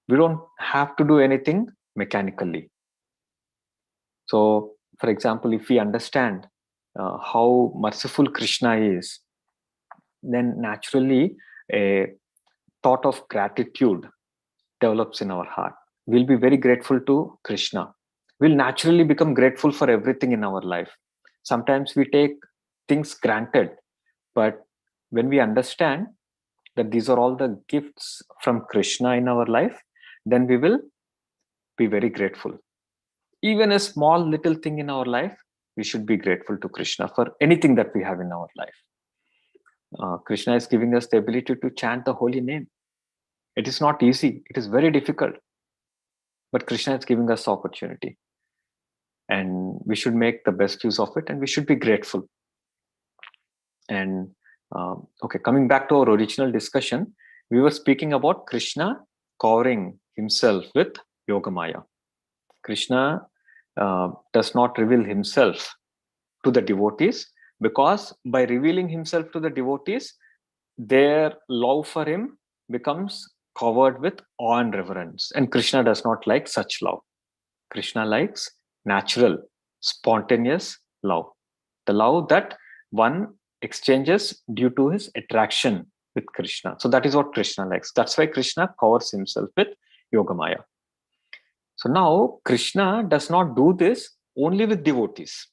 We don't have to do anything mechanically. So, for example, if we understand how merciful Krishna is, then naturally a thought of gratitude develops in our heart. We'll be very grateful to Krishna. We'll naturally become grateful for everything in our life. Sometimes we take things granted, but when we understand that these are all the gifts from Krishna in our life, then we will be very grateful. Even a small little thing in our life, we should be grateful to Krishna for anything that we have in our life. Krishna is giving us the ability to chant the holy name. It is not easy. It is very difficult. But Krishna is giving us the opportunity. And we should make the best use of it, and we should be grateful. And Okay, coming back to our original discussion, we were speaking about Krishna covering himself with Yogamaya. Krishna does not reveal himself to the devotees, because by revealing himself to the devotees, their love for him becomes covered with awe and reverence. And Krishna does not like such love. Krishna likes natural, spontaneous love. The love that one exchanges due to his attraction with Krishna. So that is what Krishna likes. That's why Krishna covers himself with Yogamaya. So now Krishna does not do this only with devotees.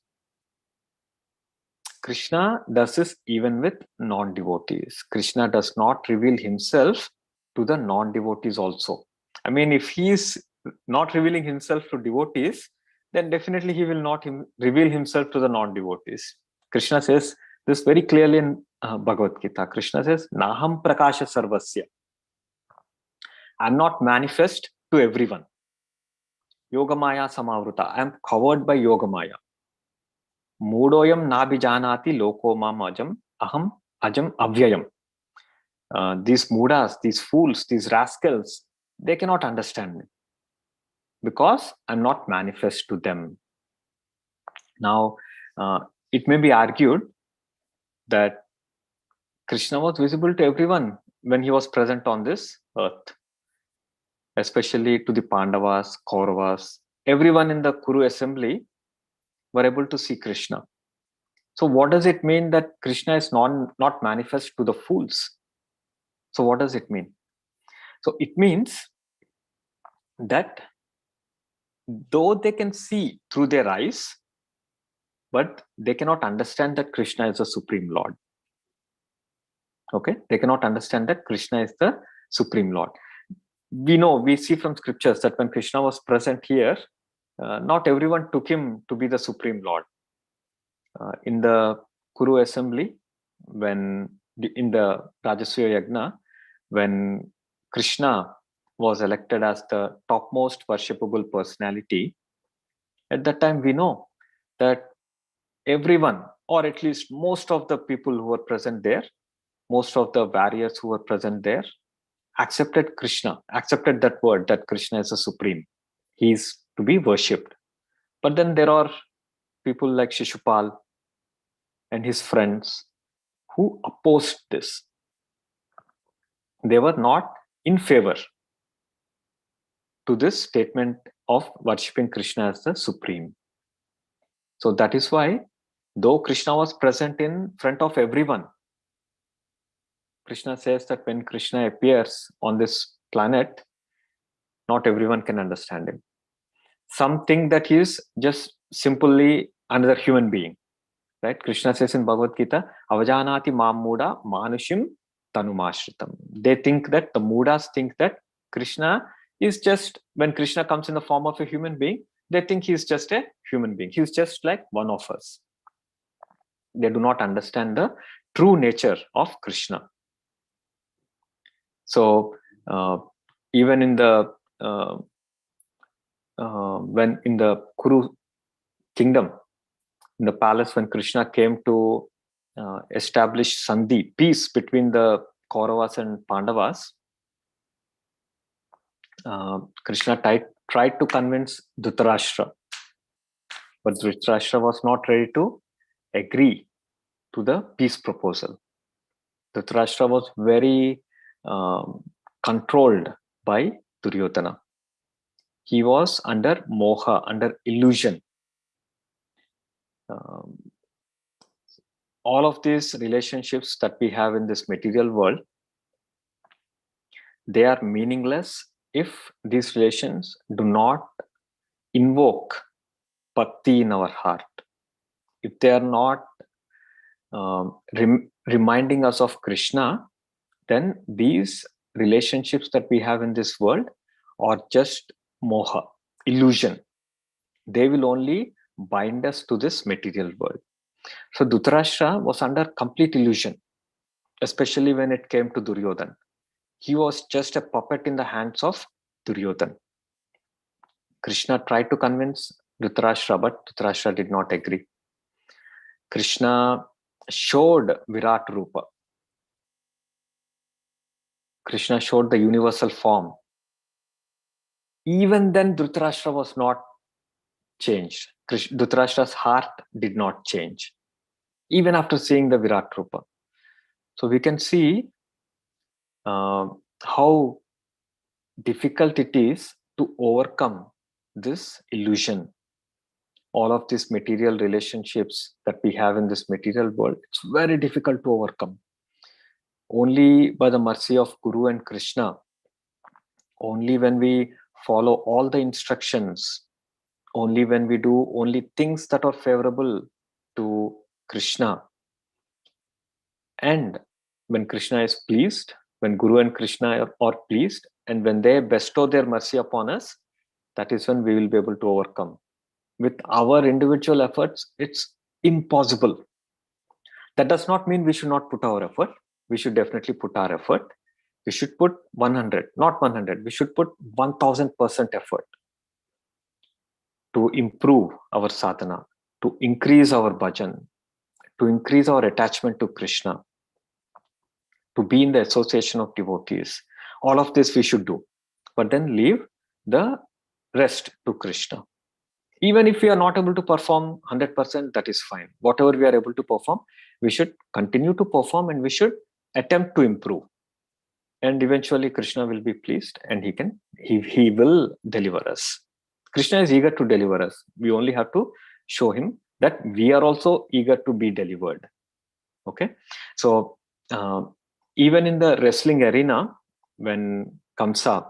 Krishna does this even with non-devotees. Krishna does not reveal himself to the non-devotees also. I mean, if he is not revealing himself to devotees, then definitely he will not reveal himself to the non-devotees. Krishna says this very clearly in Bhagavad Gita. Krishna says, Naham prakasha sarvasya. I am not manifest to everyone. Yogamaya samavruta. I am covered by Yogamaya. Moodoyam nabijanati loko mam ajam aham ajam avyayam. These mudas, these fools, these rascals, they cannot understand me because I'm not manifest to them. Now, it may be argued that Krishna was visible to everyone when he was present on this earth, especially to the Pandavas, Kauravas. Everyone in the Kuru assembly were able to see Krishna. So what does it mean that Krishna is not manifest to the fools? So what does it mean? So it means that though they can see through their eyes, but they cannot understand that Krishna is the Supreme Lord. Okay, they cannot understand that Krishna is the Supreme Lord. We see from scriptures that when Krishna was present here, not everyone took him to be the Supreme Lord. In the Kuru assembly, in the Rajasuya Yagna, when Krishna was elected as the topmost worshipable personality, at that time we know that everyone, or at least most of the people who were present there, most of the warriors who were present there, accepted Krishna, accepted that word that Krishna is the supreme. He is to be worshipped. But then there are people like Shishupal and his friends who opposed this. They were not in favor to this statement of worshipping Krishna as the supreme. So that is why, though Krishna was present in front of everyone, Krishna says that when Krishna appears on this planet, not everyone can understand him. Some think that he is just simply another human being. Right? Krishna says in Bhagavad Gita, Avajanati mam muda manushim tanumashritam. They think that, the mudas think that Krishna is just, when Krishna comes in the form of a human being, they think he is just a human being. He is just like one of us. They do not understand the true nature of Krishna. So even in the when in the Kuru kingdom, in the palace, when Krishna came to establish Sandhi, peace between the Kauravas and Pandavas, Krishna tried to convince Dhritarashtra, but Dhritarashtra was not ready to agree to the peace proposal. Dhritarashtra was very controlled by Duryodhana. He was under moha, under illusion. All of these relationships that we have in this material world, they are meaningless if these relations do not invoke bhakti in our heart. If they are not reminding us of Krishna, then these relationships that we have in this world are just moha, illusion. They will only bind us to this material world. So Dhritarashtra was under complete illusion, especially when it came to Duryodhana. He was just a puppet in the hands of Duryodhana. Krishna tried to convince Dhritarashtra, but Dhritarashtra did not agree. Krishna showed Virat Rupa. Krishna showed the universal form, even then Dhritarashtra was not changed. Dhritarashtra's heart did not change, even after seeing the Virat Rupa. So we can see how difficult it is to overcome this illusion. All of these material relationships that we have in this material world, it's very difficult to overcome. Only by the mercy of Guru and Krishna, only when we follow all the instructions, only when we do only things that are favorable to Krishna, and when Krishna is pleased, when Guru and Krishna are pleased, and when they bestow their mercy upon us, that is when we will be able to overcome. With our individual efforts, it's impossible. That does not mean we should not put our effort. We should definitely put our effort. We should put 100, not 100. We should put 1000% effort to improve our sadhana, to increase our bhajan, to increase our attachment to Krishna, to be in the association of devotees. All of this we should do, but then leave the rest to Krishna. Even if we are not able to perform 100%, that is fine. Whatever we are able to perform, we should continue to perform, and we should attempt to improve. And eventually Krishna will be pleased, and he will deliver us. Krishna is eager to deliver us. We only have to show him that we are also eager to be delivered. Okay, so even in the wrestling arena, when Kamsa,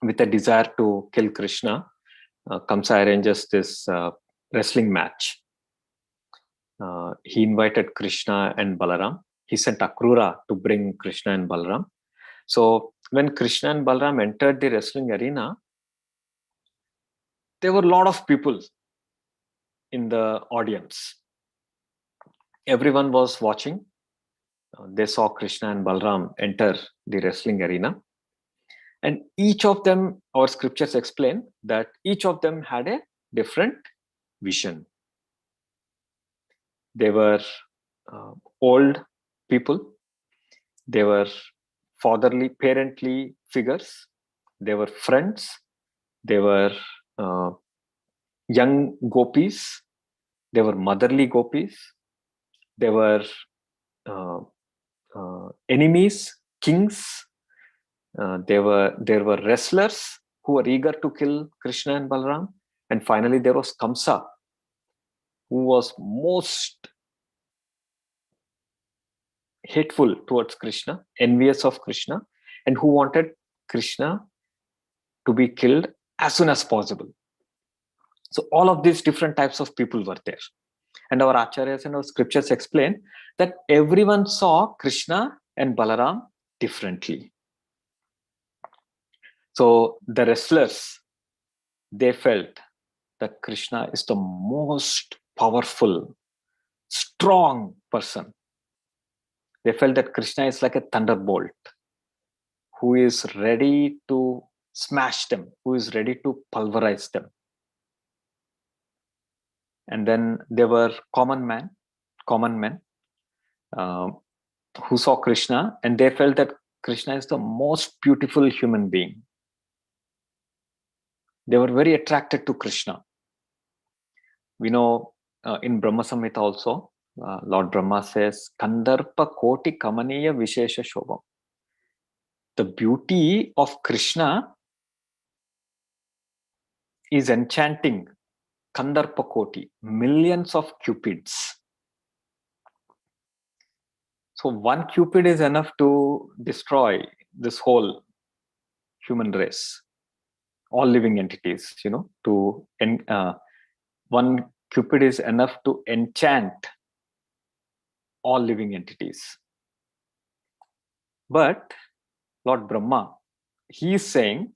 with a desire to kill Krishna, Kamsa arranges this wrestling match. He invited Krishna and Balaram. He sent Akrura to bring Krishna and Balaram. So when Krishna and Balaram entered the wrestling arena, there were a lot of people in the audience. Everyone was watching. They saw Krishna and Balaram enter the wrestling arena. And each of them, our scriptures explain that each of them had a different vision. They were old people. They were fatherly, parently figures. They were friends. They were young gopis. They were motherly gopis. They were enemies, kings. There were wrestlers who were eager to kill Krishna and Balaram. And finally, there was Kamsa, who was most hateful towards Krishna, envious of Krishna, and who wanted Krishna to be killed as soon as possible. So all of these different types of people were there. And our acharyas and our scriptures explain that everyone saw Krishna and Balaram differently. So the wrestlers, they felt that Krishna is the most powerful, strong person. They felt that Krishna is like a thunderbolt who is ready to smash them, who is ready to pulverize them. And then there were common men who saw Krishna, and they felt that Krishna is the most beautiful human being. They were very attracted to Krishna. We know in Brahma Samhita also, Lord Brahma says, Kandarpa Koti Kamaniya Vishesha Shobham. The beauty of Krishna is enchanting. Kandarpa Koti, millions of cupids. So one cupid is enough to destroy this whole human race, all living entities, one cupid is enough to enchant all living entities. But Lord Brahma, he is saying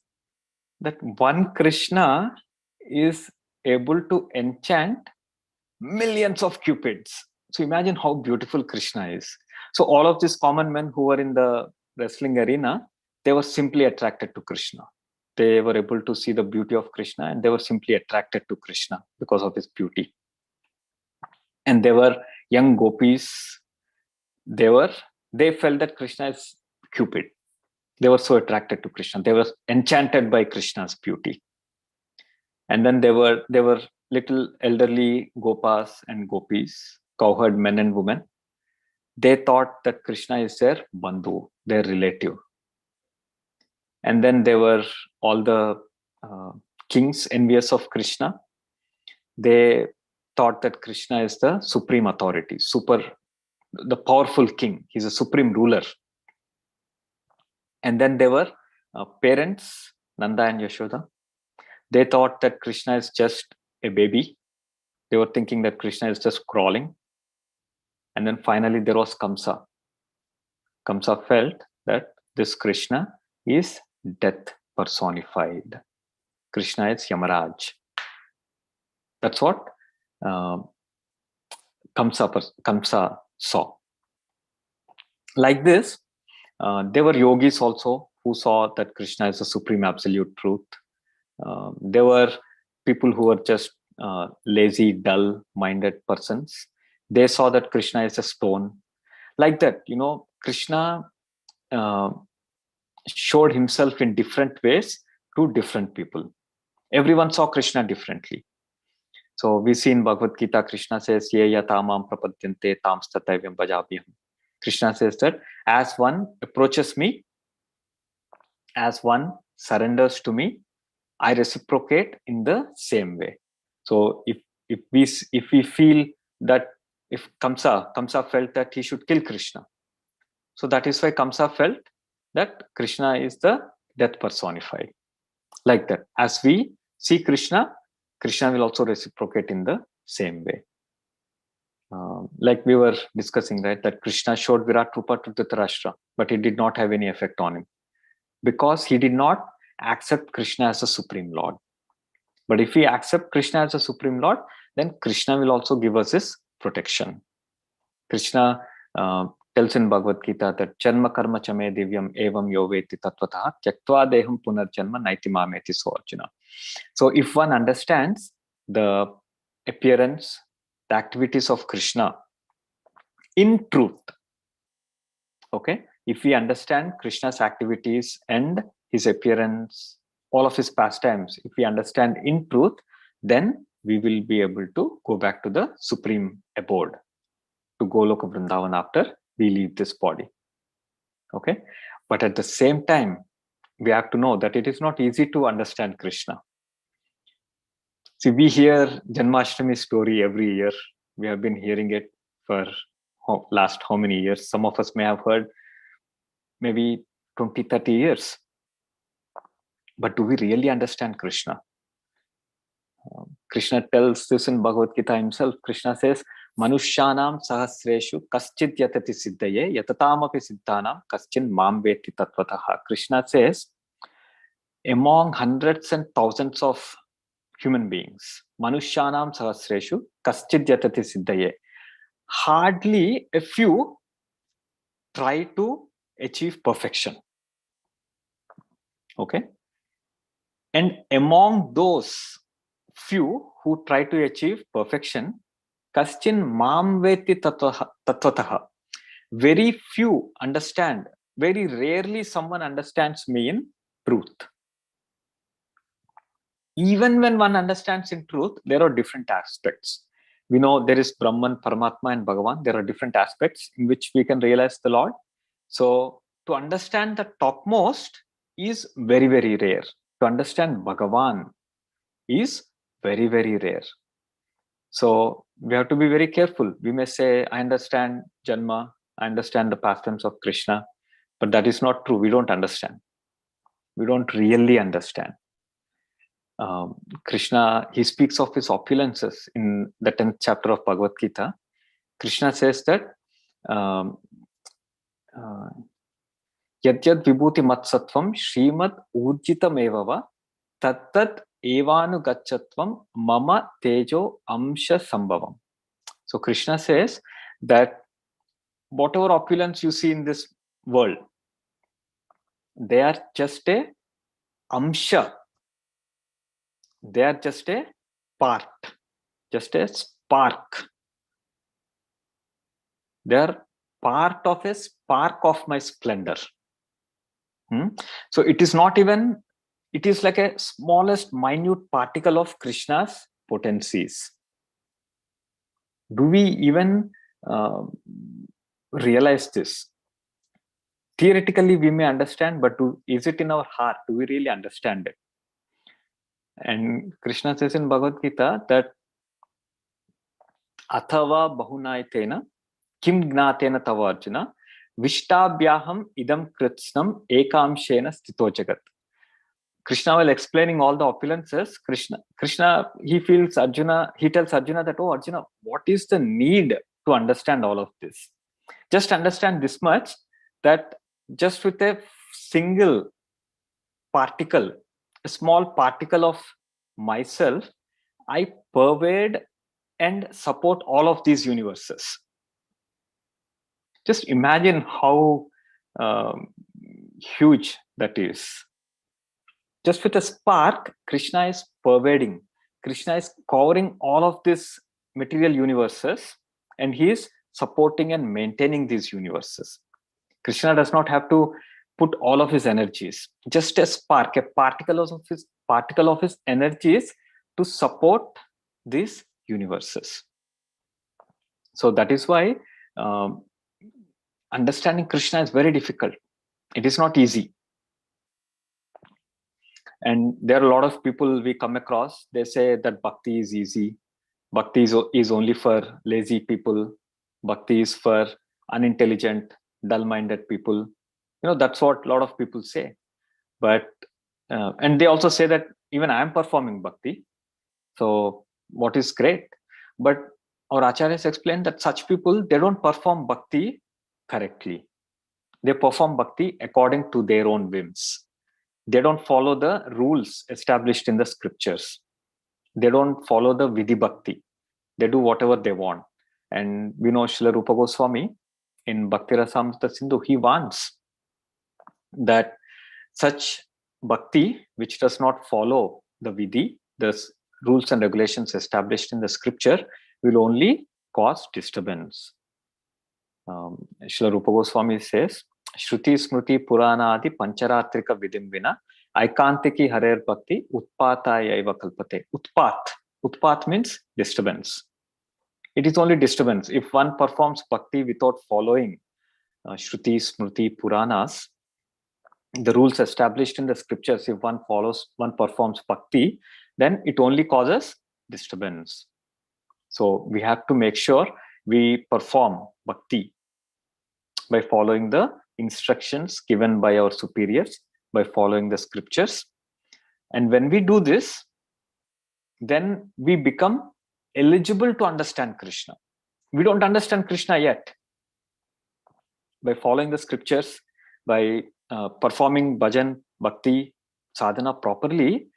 that one Krishna is able to enchant millions of cupids. So imagine how beautiful Krishna is. So all of these common men who were in the wrestling arena, they were simply attracted to Krishna. They were able to see the beauty of Krishna, and they were simply attracted to Krishna because of his beauty. And they were young gopis. They felt that Krishna is Cupid. They were so attracted to Krishna. They were enchanted by Krishna's beauty. And then there were little elderly gopas and gopis, cowherd men and women. They thought that Krishna is their bandhu, their relative. And then there were all the kings envious of Krishna. They thought that Krishna is the supreme authority, the powerful king. He's a supreme ruler. And then there were parents, Nanda and Yashoda. They thought that Krishna is just a baby. They were thinking that Krishna is just crawling. And then finally there was Kamsa. Kamsa felt that this Krishna is death personified. Krishna is Yamaraj. That's what Kamsa saw. Like this, there were yogis also who saw that Krishna is the supreme absolute truth. There were people who were just lazy, dull-minded persons. They saw that Krishna is a stone. Like that, Krishna showed himself in different ways to different people. Everyone saw Krishna differently. So we see in Bhagavad Gita, Krishna says, Ye yatamam prapadyante tam stataivyam bhajabhyam. Krishna says that as one approaches me, as one surrenders to me, I reciprocate in the same way. So if we feel that, if Kamsa felt that he should kill Krishna, so that is why Kamsa felt that Krishna is the death personified. Like that, as we see Krishna, Krishna will also reciprocate in the same way. Like we were discussing, right, that Krishna showed Virat Rupa to Dhritarashtra, but it did not have any effect on him because he did not accept Krishna as a supreme Lord. But if we accept Krishna as a supreme Lord, then Krishna will also give us his protection. Krishna tells in Bhagavad Gita that Janma karma chame divyam evam yoveti tattvataha tyaktva deham punarjanma naiti mameti so Arjuna. So if one understands the appearance, the activities of Krishna in truth, okay, if we understand Krishna's activities and his appearance, all of his pastimes, if we understand in truth, then we will be able to go back to the supreme abode, to Goloka Vrindavan after we leave this body. Okay, but at the same time, we have to know that it is not easy to understand Krishna. See, we hear Janmashtami story every year. We have been hearing it for last how many years? Some of us may have heard maybe 20, 30 years. But do we really understand Krishna? Krishna tells this in Bhagavad Gita himself. Krishna says, Manushyanam sahasreshu kaschid yatati siddhaye yatatamapi siddhanam kaschin mam veti tattvataha. Krishna says, among hundreds and thousands of human beings, Manushyanam sahasreshu kaschid yatati siddhaye. Hardly a few try to achieve perfection. Okay? And among those few who try to achieve perfection, kaschin mam veti tattvataha. Very few understand, very rarely someone understands me in truth. Even when one understands in truth, there are different aspects. We know there is Brahman, Paramatma and Bhagavan. There are different aspects in which we can realize the Lord. So to understand the topmost is very, very rare. To understand Bhagavan is very, very rare. So we have to be very careful. We may say, I understand Janma, I understand the pastimes of Krishna, but that is not true. We don't understand. We don't really understand. Krishna, he speaks of his opulences in the 10th chapter of Bhagavad Gita. Krishna says that Yadyad vibhuti matsattvam srimad urjitam evava tattat evanu gachatvam mama tejo amsha sambhavam. So Krishna says that whatever opulence you see in this world, they are just a amsha. They are just a part, just a spark. They are part of a spark of my splendor. So it is not even, it is like a smallest minute particle of Krishna's potencies. Do we even realize this? Theoretically, we may understand, but is it in our heart? Do we really understand it? And Krishna says in Bhagavad Gita that Athava bahunaitena kim gnatena tava Arjuna vishtabhyaham idam kritsnam ekamshena stito jagat. Krishna, while explaining all the opulences, Krishna, he tells Arjuna that, oh Arjuna, what is the need to understand all of this? Just understand this much, that just with a single particle, a small particle of myself, I pervade and support all of these universes. Just imagine how huge that is. Just with a spark, Krishna is pervading. Krishna is covering all of these material universes, and he is supporting and maintaining these universes. Krishna does not have to put all of his energies. Just a spark, a particle of his energies to support these universes. So that is why understanding Krishna is very difficult. It is not easy. And there are a lot of people we come across, they say that bhakti is easy. Bhakti is only for lazy people. Bhakti is for unintelligent, dull-minded people. That's what a lot of people say. But, and they also say that even I am performing bhakti. So what is great? But our acharyas explain that such people, they don't perform bhakti correctly. They perform bhakti according to their own whims. They don't follow the rules established in the scriptures. They don't follow the vidhi bhakti. They do whatever they want. And we know Srila Rupa Goswami in Bhakti Rasamrita Sindhu, he warns that such bhakti which does not follow the vidhi, the rules and regulations established in the scripture, will only cause disturbance. Srila Rupa Goswami says, Shruti Smruti Purana Adi Pancharatrika Vidim Vina Aikantiki Harer Bhakti Utpatayaiva Kalpate. Utpat means disturbance. It is only disturbance. If one performs bhakti without following Shruti Smruti Puranas, the rules established in the scriptures, if one performs bhakti, then it only causes disturbance. So we have to make sure we perform bhakti by following the instructions given by our superiors, by following the scriptures. And when we do this, then we become eligible to understand Krishna. We don't understand Krishna yet. By following the scriptures, by performing bhajan, bhakti, sadhana properly,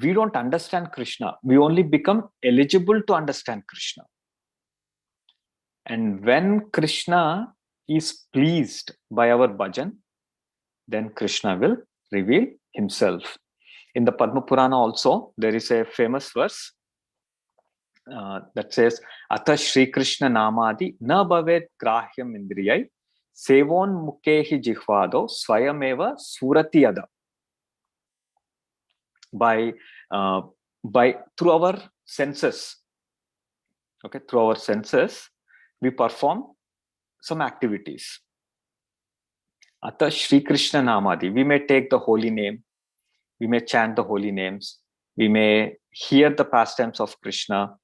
we don't understand Krishna. We only become eligible to understand Krishna. And when Krishna is pleased by our bhajan, then Krishna will reveal himself. In the Padma Purana also, there is a famous verse that says, Atha Shri Krishna Namadi na bhavet grahyam indriyai sevon mukehi jihvado swayameva surati ada. By through our senses, okay, through our senses, we perform some activities. Atha Shri Krishna Namadi, we may take the holy name, we may chant the holy names, we may hear the pastimes of Krishna,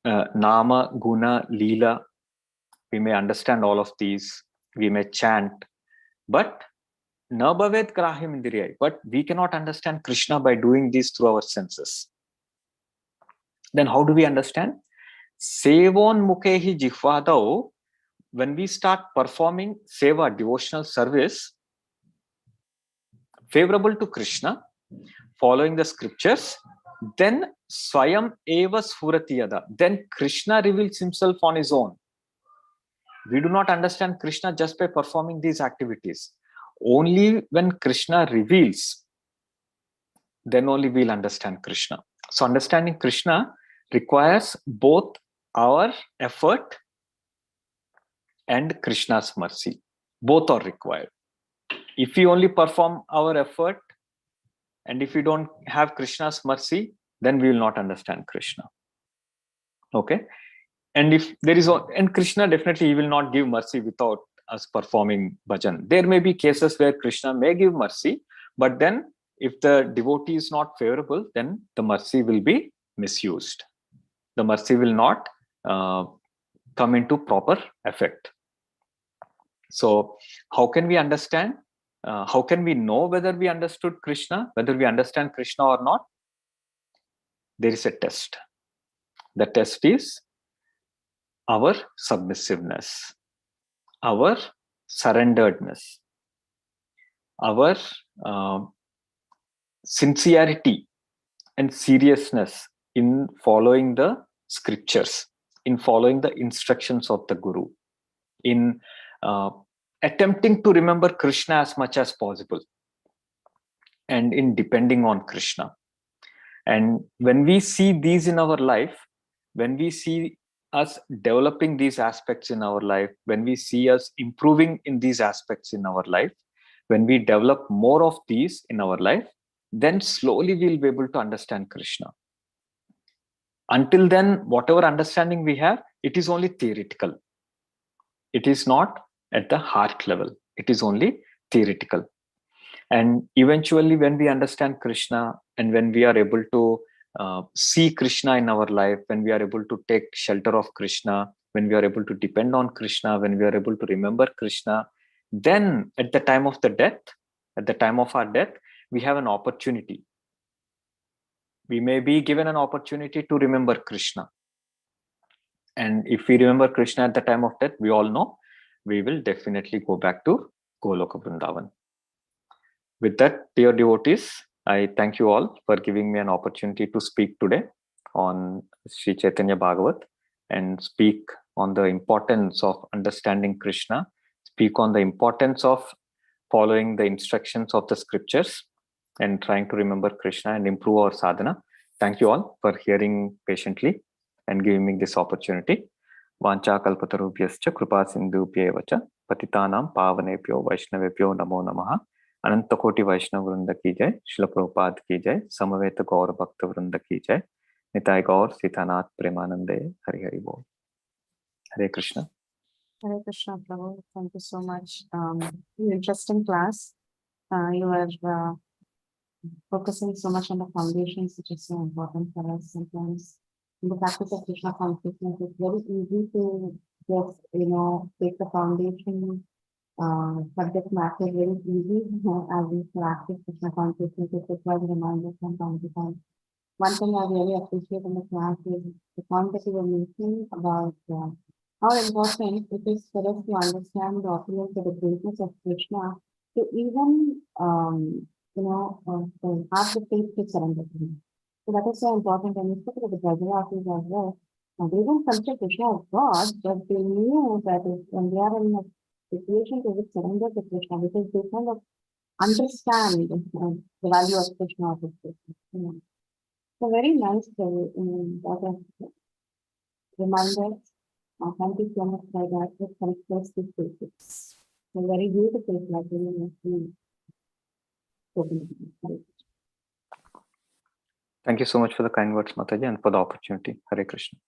Nama, Guna, Leela, we may understand all of these, we may chant, but na bhavet grahyam indriyai, but we cannot understand Krishna by doing this through our senses. Then how do we understand? Sevon mukehi jihvadao, when we start performing seva, devotional service, favorable to Krishna, following the scriptures, then swayam eva sfuratiyada, then Krishna reveals himself on his own. We do not understand Krishna just by performing these activities. Only when Krishna reveals, then only we'll understand Krishna. So understanding Krishna requires both our effort and Krishna's mercy. Both are required. If we only perform our effort, and if we don't have Krishna's mercy, then we will not understand Krishna. Okay. And if there is, and Krishna definitely, he will not give mercy without us performing bhajan. There may be cases where Krishna may give mercy, but then if the devotee is not favorable, then the mercy will be misused. The mercy will not come into proper effect. So how can we understand? How can we know whether we understood Krishna, whether we understand Krishna or not? There is a test. The test is our submissiveness, our surrenderedness, our sincerity and seriousness in following the scriptures, in following the instructions of the Guru, in attempting to remember Krishna as much as possible, and in depending on Krishna. And when we see these in our life, when we see us developing these aspects in our life, when we see us improving in these aspects in our life, when we develop more of these in our life, then slowly we'll be able to understand Krishna. Until then, whatever understanding we have, it is only theoretical. It is not at the heart level. It is only theoretical. And eventually, when we understand Krishna, and when we are able to see Krishna in our life, when we are able to take shelter of Krishna, when we are able to depend on Krishna, when we are able to remember Krishna, then at the time of the death, at the time of our death, we have an opportunity. We may be given an opportunity to remember Krishna. And if we remember Krishna at the time of death, we all know we will definitely go back to Goloka Vrindavan. With that, dear devotees, I thank you all for giving me an opportunity to speak today on Sri Chaitanya Bhagavat and speak on the importance of understanding Krishna, speak on the importance of following the instructions of the scriptures and trying to remember Krishna and improve our sadhana. Thank you all for hearing patiently and giving me this opportunity. Vancha kalpatarubhyascha kripa sindhubhyevacha patitanam pavanebhyo vaishnavebhyo namo namaha. अनंत कोटि वैष्णव वृंद की जय, श्रील प्रभुपाद की जय, समवेत गौर भक्त वृंद की जय, निताय गौर सीतानाथ प्रेमानंदे, हरि हरि बोल. Hare Krishna. Hare Krishna, Prabhu. Thank you so much. Interesting class. You are focusing so much on the foundations, which is so important for us sometimes. In the practice of Krishna consciousness, it's very easy to just, take the foundation subject matter very easy as we practice Krishna consciousness. It requires reminders from time to time. One thing I really appreciate in the class is the point that you were making about how important it is for us to understand the opulence of the greatness of Krishna, to even to have the faith to surrender to him. So that is so important. And you spoke about the Bhagavata as well. They didn't consider Krishna as God, but they knew that when they are in a situation to surrender to Krishna, because they kind of understand the value of Krishna. So very nice reminder. Thank you so much for that. It helps us to take it. So very beautiful. Thank you so much for the kind words, Mataji, and for the opportunity. Hare Krishna.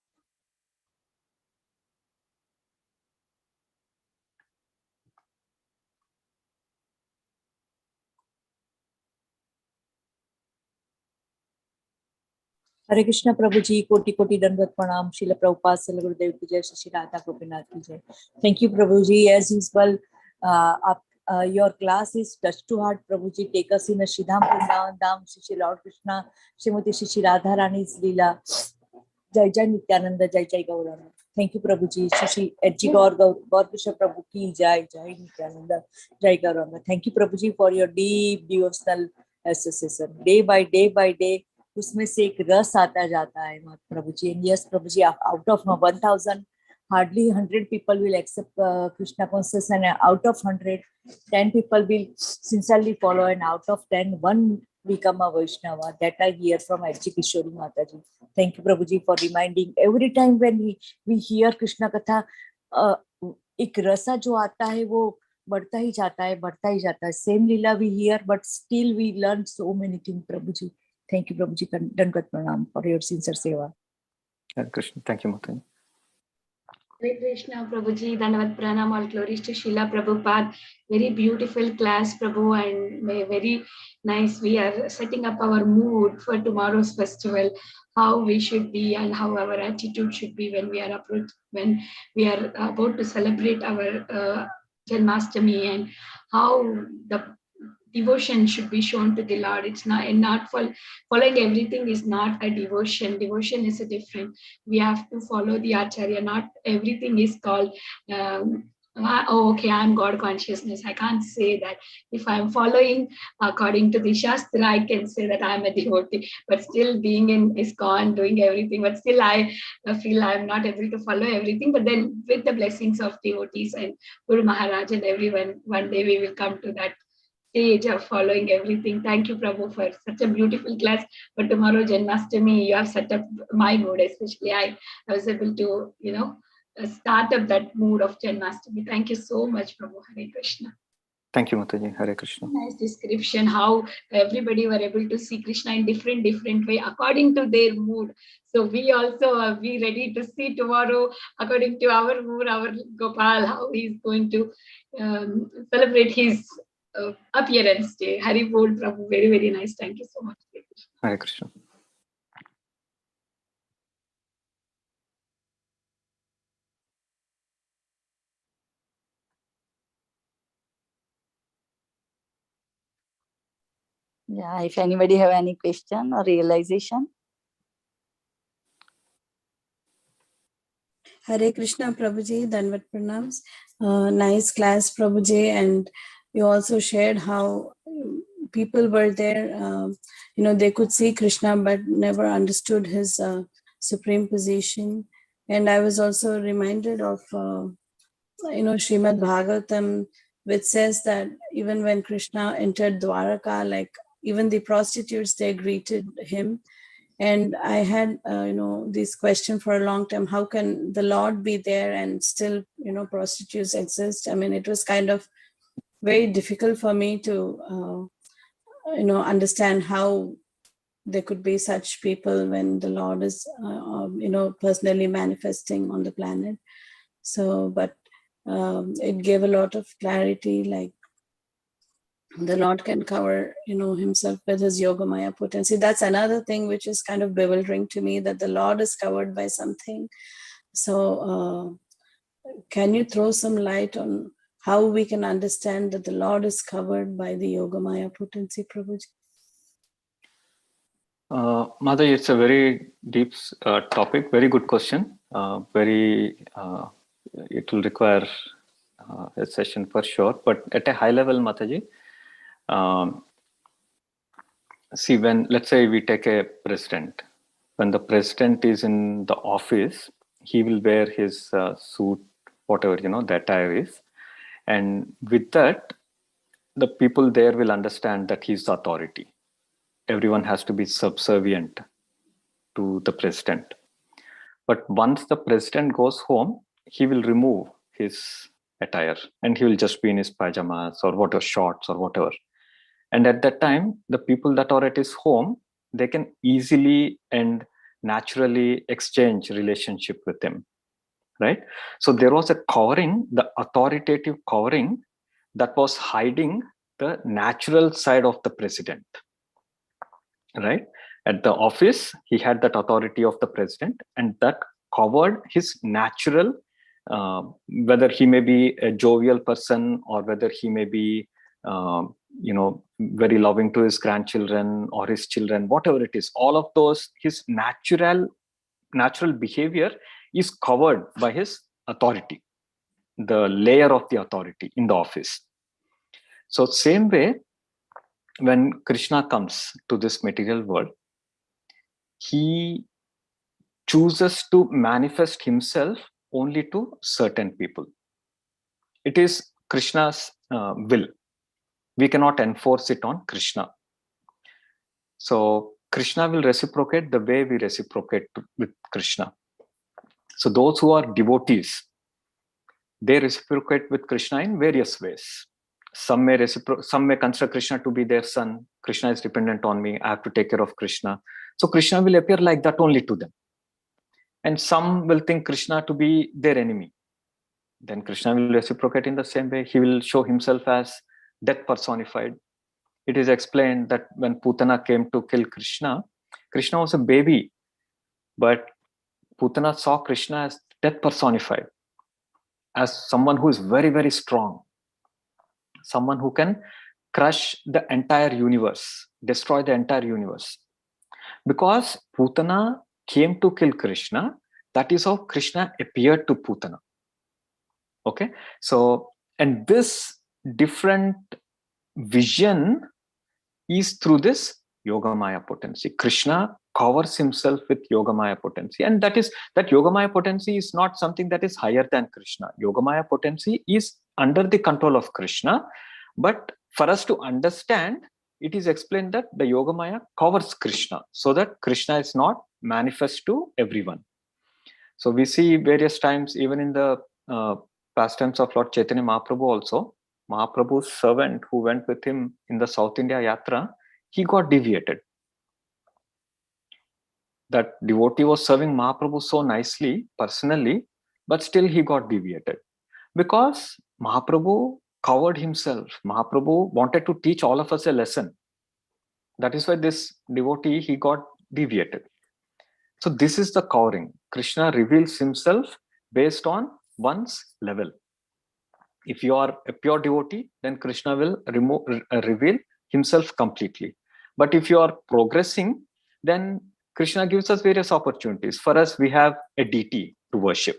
हरे कृष्णा प्रभु जी, कोटि कोटि दंडवत प्रणाम. श्रील प्रभुपाद श्रील गुरुदेव की जय, श्री राधा गोपीनाथ की जय. Thank you Prabhu ji. As usual, your class is touch to heart. Prabhu ji, take us in a Shridham Vrindavan Dham, Shri Lord Krishna, Srimati Shri Radha Rani's Leela. Jai Jai Nityananda, Jai Jai Gaurahari. Thank you Prabhu ji. Shri Edji Gaur Krishna Prabhu ki Jai Jai Nityananda, Jai Gaurahari. Thank you Prabhu ji for your deep devotional association. Day by day उसमें से एक रस आता जाता है प्रभु जी. And yes Prabhu ji, out of 1000 hardly 100 people will accept Krishna consciousness, and out of 100 10 people will sincerely follow, and out of 10 1 become a Vaishnava. That I hear from Ajji Kishori Mataji. Thank you Prabhu ji for reminding. Every time when we hear Krishna Katha, एक रसा जो आता है वो बढ़ता ही जाता है, बढ़ता ही जाता है. Same Leela we hear, but still we learn so many things, Prabhuji. Thank you, Prabhuji. Dandavat pranam for your sincere seva. Hare Krishna. Thank you, Mataji. Hare Krishna, Prabhuji, Dandavat Pranam, all glories to Srila Prabhupada. Very beautiful class, Prabhu, and very nice. We are setting up our mood for tomorrow's festival, how we should be and how our attitude should be when we are about to celebrate our Janmashtami, and how the devotion should be shown to the Lord. It's not following everything is not a devotion. Devotion is a different. We have to follow the Acharya. Not everything is called, okay, I'm God consciousness. I can't say that. If I'm following according to the Shastra, I can say that I'm a devotee. But still being in ISKCON, doing everything, but still I feel I'm not able to follow everything. But then with the blessings of devotees and Guru Maharaj and everyone, one day we will come to that stage of following everything. Thank you, Prabhu, for such a beautiful class. But tomorrow, Janmashtami, you have set up my mood, especially I was able to, start up that mood of Janmashtami. Thank you so much, Prabhu. Hare Krishna. Thank you, Mataji. Hare Krishna. Nice description, how everybody were able to see Krishna in different way according to their mood. So we also be ready to see tomorrow according to our mood, our Gopal, how he's going to celebrate his appearance day. Hari Bol, Prabhu. Very, very nice. Thank you so much. Hare Krishna. Yeah, if anybody have any question or realization. Hare Krishna, Prabhuji, Dandavat pranams. Nice class, Prabhuji, and you also shared how people were there, they could see Krishna but never understood his supreme position. And I was also reminded of, Srimad Bhagavatam, which says that even when Krishna entered Dwaraka, like even the prostitutes, they greeted him. And I had, this question for a long time, how can the Lord be there and still, prostitutes exist? I mean, it was kind of very difficult for me to, understand how there could be such people when the Lord is, personally manifesting on the planet. So, but it gave a lot of clarity, like the Lord can cover, himself with his Yogamaya potency. That's another thing which is kind of bewildering to me, that the Lord is covered by something. So can you throw some light on how we can understand that the Lord is covered by the Yogamaya potency, Prabhuji? Mother, it's a very deep topic. Very good question. It will require a session for sure. But at a high level, Mataji, see, when, let's say we take a president, when the president is in the office, he will wear his suit, whatever, the attire is. And with that, the people there will understand that he's the authority. Everyone has to be subservient to the president. But once the president goes home, he will remove his attire and he will just be in his pajamas or whatever, shorts or whatever. And at that time, the people that are at his home, they can easily and naturally exchange relationship with him, right? So there was a covering, the authoritative covering, that was hiding the natural side of the president, right? At the office, he had that authority of the president, and that covered his natural, whether he may be a jovial person or whether he may be, very loving to his grandchildren or his children, whatever it is, all of those, his natural behavior is covered by his authority, the layer of the authority in the office. So same way, when Krishna comes to this material world, he chooses to manifest himself only to certain people. It is Krishna's will. We cannot enforce it on Krishna. So Krishna will reciprocate the way we reciprocate with Krishna. So those who are devotees, they reciprocate with Krishna in various ways. Some may consider Krishna to be their son. Krishna is dependent on me. I have to take care of Krishna. So Krishna will appear like that only to them. And some will think Krishna to be their enemy. Then Krishna will reciprocate in the same way. He will show himself as death personified. It is explained that when Putana came to kill Krishna, Krishna was a baby, but Putana saw Krishna as death personified, as someone who is very, very strong, someone who can crush the entire universe, destroy the entire universe. Because Putana came to kill Krishna, that is how Krishna appeared to Putana. Okay, so, and this different vision is through this Yogamaya potency. Krishna covers himself with Yogamaya potency, and that Yogamaya potency is not something that is higher than Krishna. Yogamaya potency is under the control of Krishna, but for us to understand, it is explained that the Yogamaya covers Krishna, so that Krishna is not manifest to everyone. So we see various times, even in the pastimes of Lord Chaitanya Mahaprabhu also, Mahaprabhu's servant who went with him in the South India Yatra, he got deviated. That devotee was serving Mahaprabhu so nicely, personally, but still he got deviated. Because Mahaprabhu covered himself. Mahaprabhu wanted to teach all of us a lesson. That is why this devotee, he got deviated. So this is the covering. Krishna reveals himself based on one's level. If you are a pure devotee, then Krishna will reveal himself completely. But if you are progressing, then Krishna gives us various opportunities. For us, we have a deity to worship.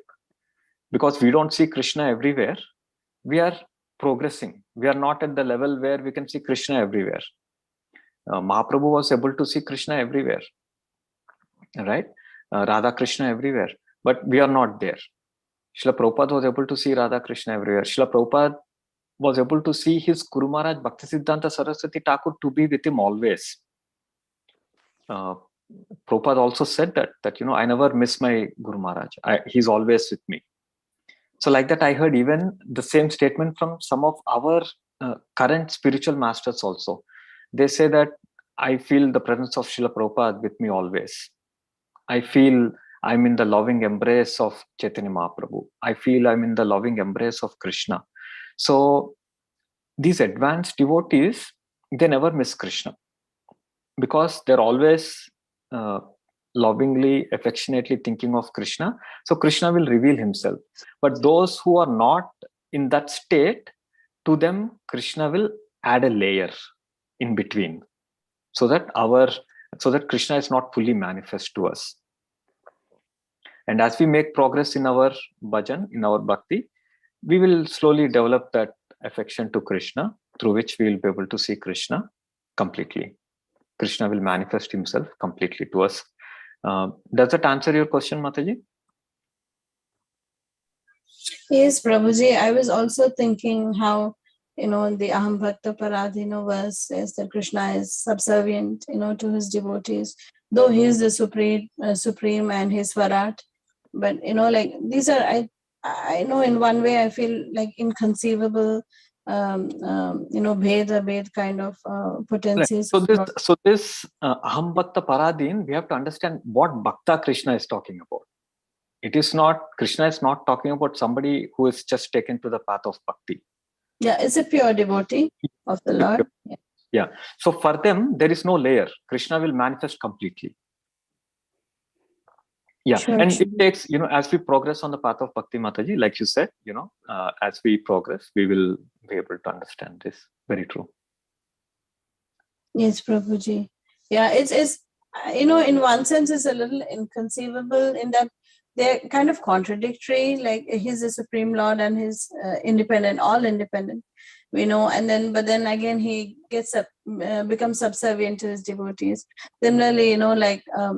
Because we don't see Krishna everywhere, we are progressing. We are not at the level where we can see Krishna everywhere. Mahaprabhu was able to see Krishna everywhere. Right? Radha Krishna everywhere. But we are not there. Srila Prabhupada was able to see Radha Krishna everywhere. Srila Prabhupada was able to see his Guru Maharaj Bhaktisiddhanta Saraswati Thakur to be with him always. Prabhupada also said that I never miss my Guru Maharaj. He's always with me. So like that, I heard even the same statement from some of our current spiritual masters also. They say that I feel the presence of Srila Prabhupada with me always. I feel I'm in the loving embrace of Chaitanya Mahaprabhu. I feel I'm in the loving embrace of Krishna. So these advanced devotees, they never miss Krishna because they're always lovingly, affectionately thinking of Krishna. So Krishna will reveal himself. But those who are not in that state, to them, Krishna will add a layer in between so that Krishna is not fully manifest to us. And as we make progress in our bhajan, in our bhakti, we will slowly develop that affection to Krishna, through which we will be able to see Krishna completely. Krishna will manifest himself completely to us. Does that answer your question, Mataji? Yes, Prabhuji. I was also thinking how, the Aham Bhakta Paradhino verse says that Krishna is subservient, to his devotees, though he is the supreme and his Swarat. But, these are, I know in one way I feel like inconceivable, Bhed kind of potencies. Right. So this Aham Bhakta Paradhin, we have to understand what Bhakta Krishna is talking about. Krishna is not talking about somebody who is just taken to the path of bhakti. Yeah, it's a pure devotee of the Lord. Yeah. So for them, there is no layer. Krishna will manifest completely. Yeah. Sure, And sure. it takes, as we progress on the path of bhakti, Mataji, like you said, as we progress, we will be able to understand this. Very true. Yes, Prabhuji. Yeah, it's in one sense, it's a little inconceivable in that they're kind of contradictory. Like he's the Supreme Lord and he's independent, all independent, and but then again he gets becomes subservient to his devotees. Similarly,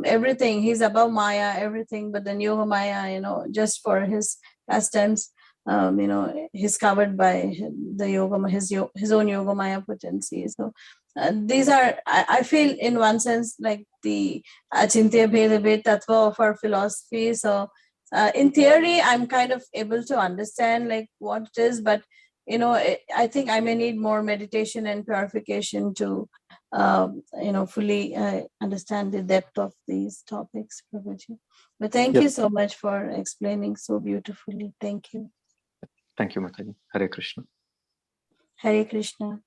everything, he's above Maya, everything, but then Yoga Maya, just for his pastimes, he's covered by the Yoga, his own Yoga Maya potency. So these are, I feel in one sense, like the Achintya Bheda Bhed Tattva of our philosophy. So in theory, I'm kind of able to understand like what it is, but I think I may need more meditation and purification to, fully understand the depth of these topics, Prabhuji. But thank you so much for explaining so beautifully. Thank you. Thank you, Mataji. Hare Krishna. Hare Krishna.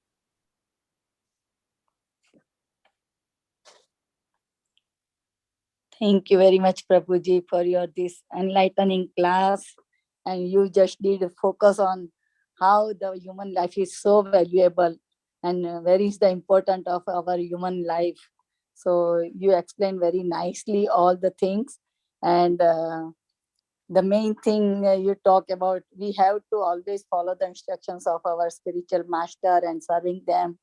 Thank you very much, Prabhuji, for your this enlightening class. And you just did focus on how the human life is so valuable and where is the importance of our human life. So you explained very nicely all the things. And the main thing you talk about, we have to always follow the instructions of our spiritual master and serving them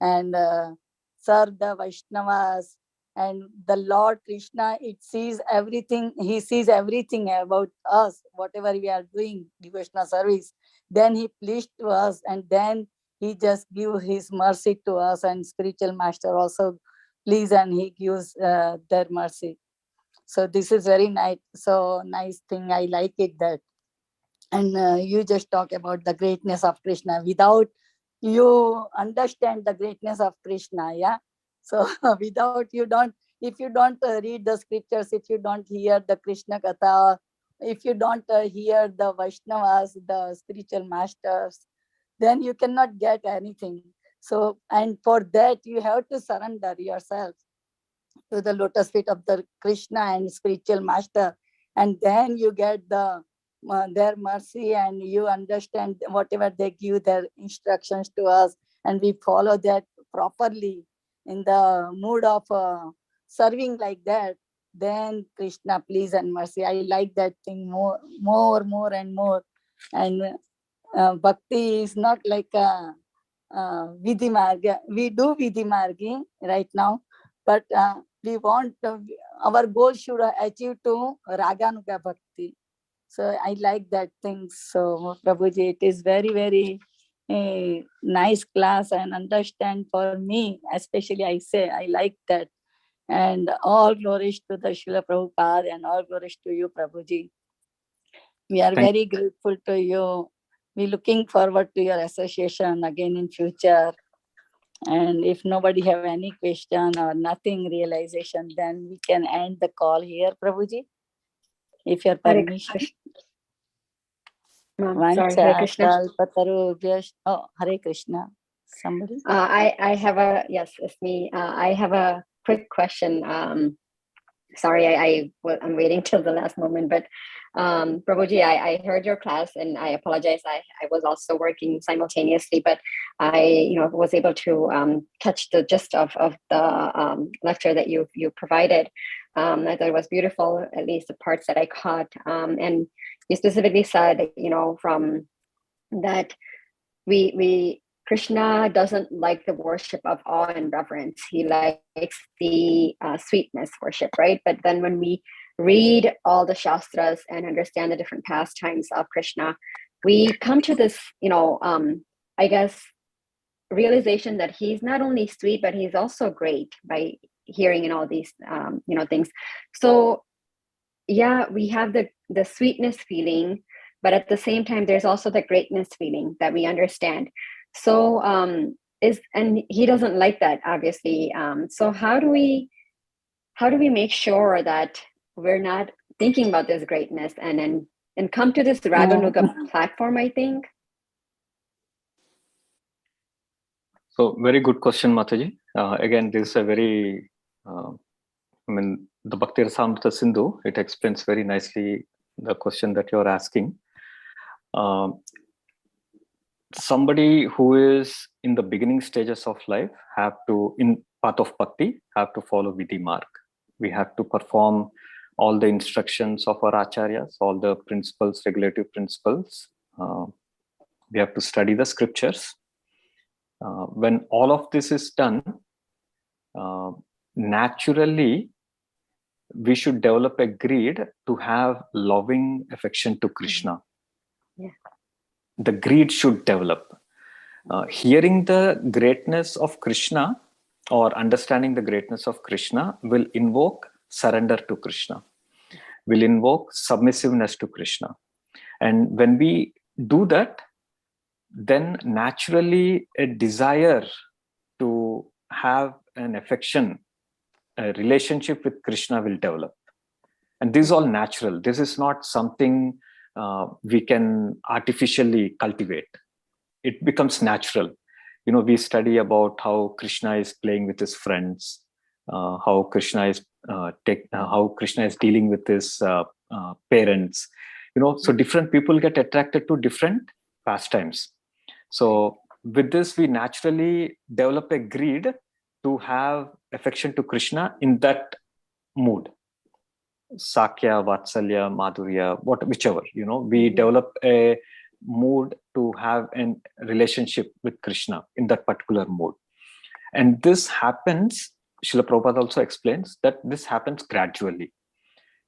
and serve the Vaishnavas. And the Lord Krishna, it sees everything. He sees everything about us, whatever we are doing, devotional service. Then he pleased to us, and then he just give his mercy to us. And spiritual master also please, and he gives their mercy. So this is very nice. So nice thing. I like it that. And you just talk about the greatness of Krishna without you understand the greatness of Krishna. Yeah. So without if you don't read the scriptures, if you don't hear the Krishna Katha, if you don't hear the Vaishnavas, the spiritual masters, then you cannot get anything. So, and for that you have to surrender yourself to the lotus feet of the Krishna and spiritual master, and then you get their mercy, and you understand whatever they give their instructions to us, and we follow that properly in the mood of serving like that. Then Krishna please and mercy. I like that thing more and more. And bhakti is not like a vidhi marga. We do vidhi margi right now, but we want our goal should achieve to raganuga bhakti. So I like that thing. So Prabhuji, it is very, very nice class and understand for me, especially I say I like that. And all glories to the Srila Prabhupada and all glories to you, Prabhuji. We are very grateful to you. We're looking forward to your association again in future. And if nobody have any question or nothing realization, then we can end the call here, Prabhuji. If your permission. Sorry, Hare Krishna. Oh, Hare Krishna. Somebody? I have a, yes, it's me. I have a quick question. Sorry, I'm waiting till the last moment, but Prabhuji, I heard your class and I apologize. I was also working simultaneously, but I was able to catch the gist of the lecture that you provided. I thought it was beautiful, at least the parts that I caught. And you specifically said, from that we Krishna doesn't like the worship of awe and reverence. He likes the sweetness worship, right? But then when we read all the Shastras and understand the different pastimes of Krishna, we come to this, I guess, realization that he's not only sweet, but he's also great by hearing in all these, things. So yeah, we have the sweetness feeling, but at the same time, there's also the greatness feeling that we understand. So and he doesn't like that, obviously. So how do we make sure that we're not thinking about this greatness and come to this Raganuga platform, I think? So very good question, Mataji. Again, this is a very, the Bhakti Rasamrita Sindhu, it explains very nicely the question that you're asking. Somebody who is in the beginning stages of life have to, in path of bhakti, have to follow Vidhi Marg. We have to perform all the instructions of our acharyas, all the principles, regulative principles. We have to study the scriptures. When all of this is done, naturally, we should develop a greed to have loving affection to Krishna. Yeah. The greed should develop. Hearing the greatness of Krishna or understanding the greatness of Krishna will invoke surrender to Krishna. will invoke submissiveness to Krishna. And when we do that, then naturally a desire to have an affection, a relationship with Krishna will develop. And this is all natural. This is not something we can artificially cultivate. It becomes natural. We study about how Krishna is playing with his friends, how Krishna is dealing with his parents. So different people get attracted to different pastimes. So with this, we naturally develop a greed to have affection to Krishna in that mood. Sakya, Vatsalya, Madhurya, whichever, we develop a mood to have a relationship with Krishna in that particular mood. And this happens, Srila Prabhupada also explains that this happens gradually.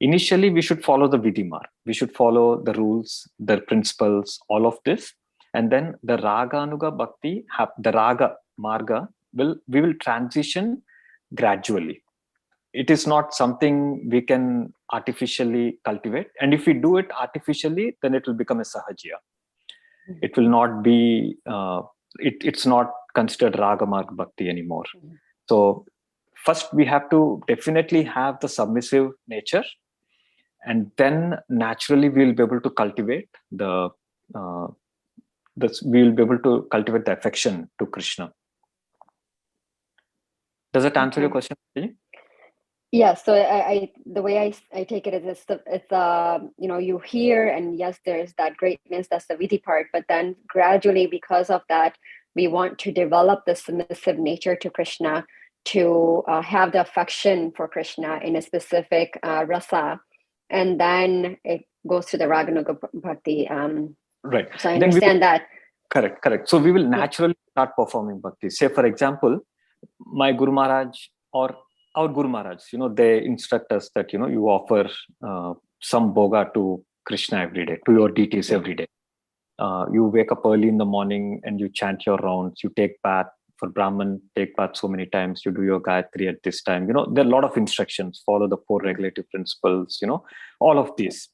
Initially, we should follow the Vidimar. We should follow the rules, the principles, all of this. And then the Raga Anuga Bhakti, the Raga Marga, we will transition gradually. It is not something we can artificially cultivate. And if we do it artificially, then it will become a Sahajya. It will not be, it's not considered Raga Marga Bhakti anymore. So first we have to definitely have the submissive nature, and then naturally we'll be able to cultivate the affection to Krishna. Does that answer your question? Yeah, so I the way I take it is it's you hear, and yes, there's that greatness, that's the vidhi part, but then gradually, because of that, we want to develop the submissive nature to Krishna, to have the affection for Krishna in a specific rasa, and then it goes to the Raganuga Bhakti. Right. So I understand that. Correct. So we will naturally start performing bhakti. Say, for example, my Guru Maharaj or our Guru Maharaj, they instruct us that, you offer some bhoga to Krishna every day, to your deities every day. You wake up early in the morning and you chant your rounds, you take bath. For Brahman, take bath so many times, you do your Gayatri at this time. There are a lot of instructions, follow the 4 regulative principles, all of these.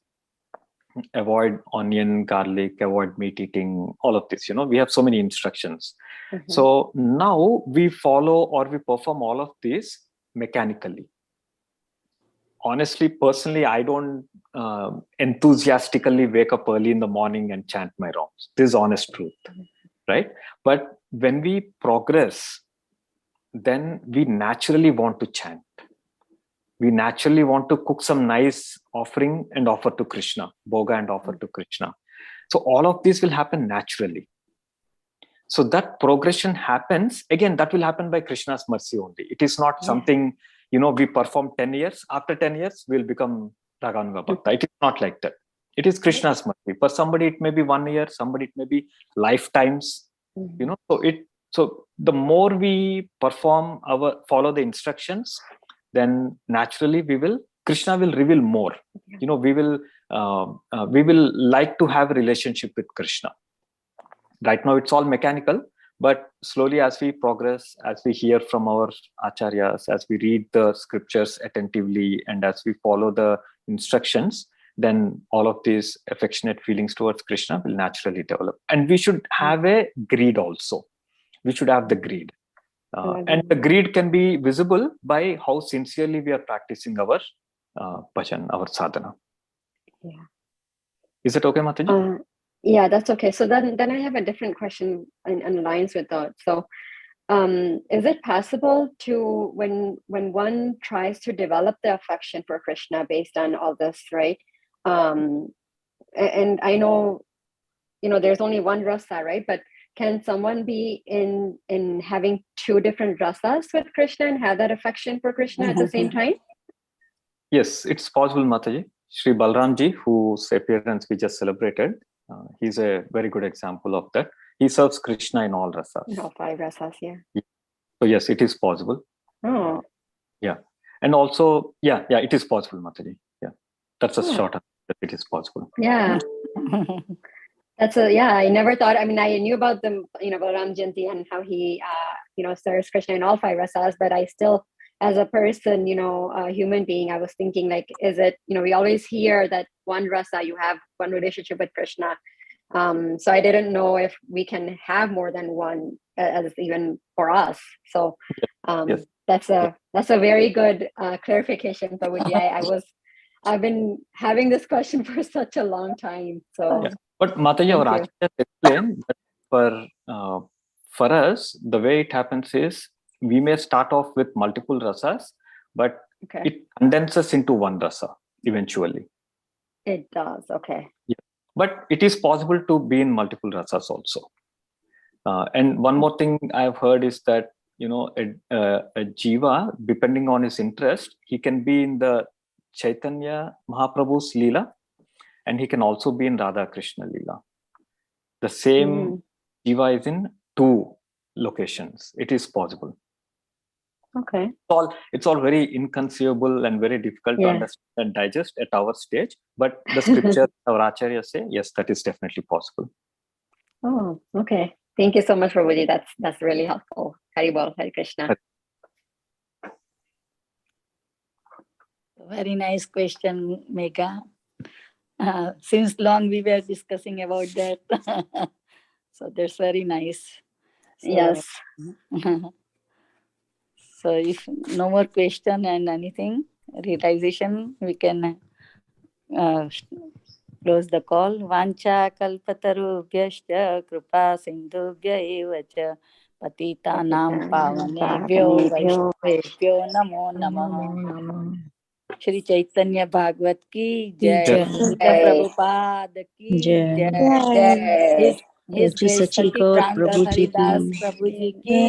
Avoid onion, garlic, avoid meat eating, all of this, we have so many instructions. So now we follow or we perform all of this mechanically. Honestly, personally, I don't enthusiastically wake up early in the morning and chant my rounds. This is honest truth, right? But when we progress, then we naturally want to chant. We naturally want to cook some nice offering and offer to Krishna, bhoga and offer to Krishna. So all of this will happen naturally. So that progression happens, again, that will happen by Krishna's mercy only. It is not something, we perform 10 years. After 10 years, we'll become Raganuga Bhakta. It is not like that. It is Krishna's mercy. For somebody, it may be 1 year. Somebody, it may be lifetimes. So the more we follow the instructions, then naturally Krishna will reveal more. We will like to have a relationship with Krishna. Right now, it's all mechanical, but slowly as we progress, as we hear from our acharyas, as we read the scriptures attentively, and as we follow the instructions, then all of these affectionate feelings towards Krishna will naturally develop. And we should have a greed also. We should have the greed. And the greed can be visible by how sincerely we are practicing our bhajan, our sadhana. Yeah. Is it okay, Mataji? Yeah, that's okay. So then I have a different question in alliance with that. So is it possible to, when one tries to develop the affection for Krishna based on all this, right? And I know, there's only one rasa, right? But can someone be in having 2 different rasas with Krishna and have that affection for Krishna at the same time? Yes, it's possible, Mataji. Sri Balramji, whose appearance we just celebrated, he's a very good example of that. He serves Krishna in all rasas. All 5 rasas, yeah. So yes, it is possible. Oh. Yeah. And also, it is possible, Mataji. Yeah. That's a short answer, that it is possible. Yeah. I never thought, I knew about the, Balaram Jayanti and how he, serves Krishna in all 5 rasas, but I still, as a person, a human being, I was thinking like, is it, we always hear that one rasa, you have one relationship with Krishna. So I didn't know if we can have more than one, as even for us. So Yes. that's a very good clarification, Prabhuji. I've been having this question for such a long time. So, But Mataji, our Acharya explained that for us, the way it happens is we may start off with multiple rasas, but it condenses into one rasa eventually. It does. Okay. Yeah. But it is possible to be in multiple rasas also. And one more thing I've heard is that, a jiva, depending on his interest, he can be in the Chaitanya Mahaprabhu's Leela, and he can also be in Radha Krishna Leela. The same jiva is in two locations. It is possible. Okay. It's all very inconceivable and very difficult to understand and digest at our stage. But the scripture, our Acharya say, yes, that is definitely possible. Oh, okay. Thank you so much, Prabhuji. That's really helpful. Haribol, Hare Krishna. Very nice question, Megha. Since long we were discussing about that. So that's very nice. So, yes. So if no more question and anything, realization, we can close the call. Vancha kalpatarubhyascha kripa sindhubhya eva cha patitanam pavanebhyo vaishnavebhyo namo namaha. Shri Chaitanya Bhagavat ki jai, Srila Prabhupada ki jai, His Grace Sacipran Haridas Prabhuji ki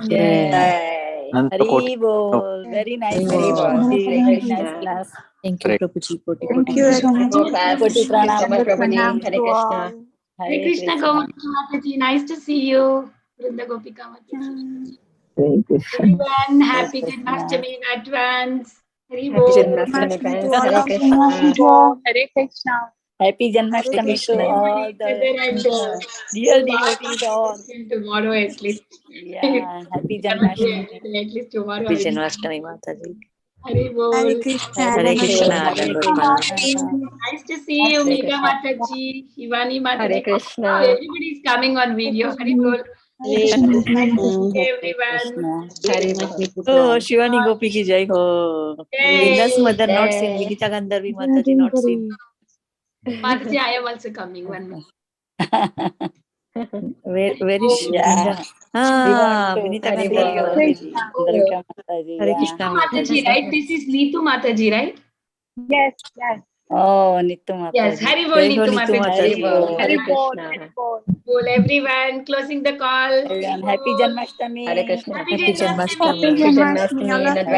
jai. Hari Bol. Very nice day, Prabhuji. Very nice class. Thank you, Prabhuji. Thank you so much. Koti Thank you so much, pranam. Prabhuji. Hare Krishna. Hare Krishna, Gopika Mataji. Nice to see you. Vrinda Gopika Mataji. Everyone, happy Janmashtami in advance. Hari Happy Bol. Janmashtami in advance. Hare Krishna. Hare Krishna. Happy Janmashtami to all the dear devotees all. Tomorrow at least. Yeah, happy Janmashtami. At least tomorrow. Happy Janmashtami, Mataji. Hare Bol. Hare Krishna. Hare Krishna. Hare Krishna. Nice to see you, Megha Mataji, Shivani Mataji. Hare Krishna. Everybody is coming on video. Hare Bol. Hare Everyone. Oh, Shivani Gopi ki jai ho. Venus mother not seen. Vinita Gandharvi Mataji not seen. Mataji, I am also coming. 1 minute. Where is she? Yeah. Ah, Vinita Hare Gandharvi Bol. Mataji. Durga Mataji. Hare Yeah. Krishna Mataji, right? This is Neetu Mataji, right? Yes. Oh, Nittu Mataji. Yes, Hari Bol, Jai ho, Neetu Neetu Mataji. Mataji. Hare Krishna. Bol, everyone. Closing the call. Everyone, happy Janmashtami. Hare Krishna. Happy Happy Janmashtami. Janmashtami. Happy Janmashtami in advance.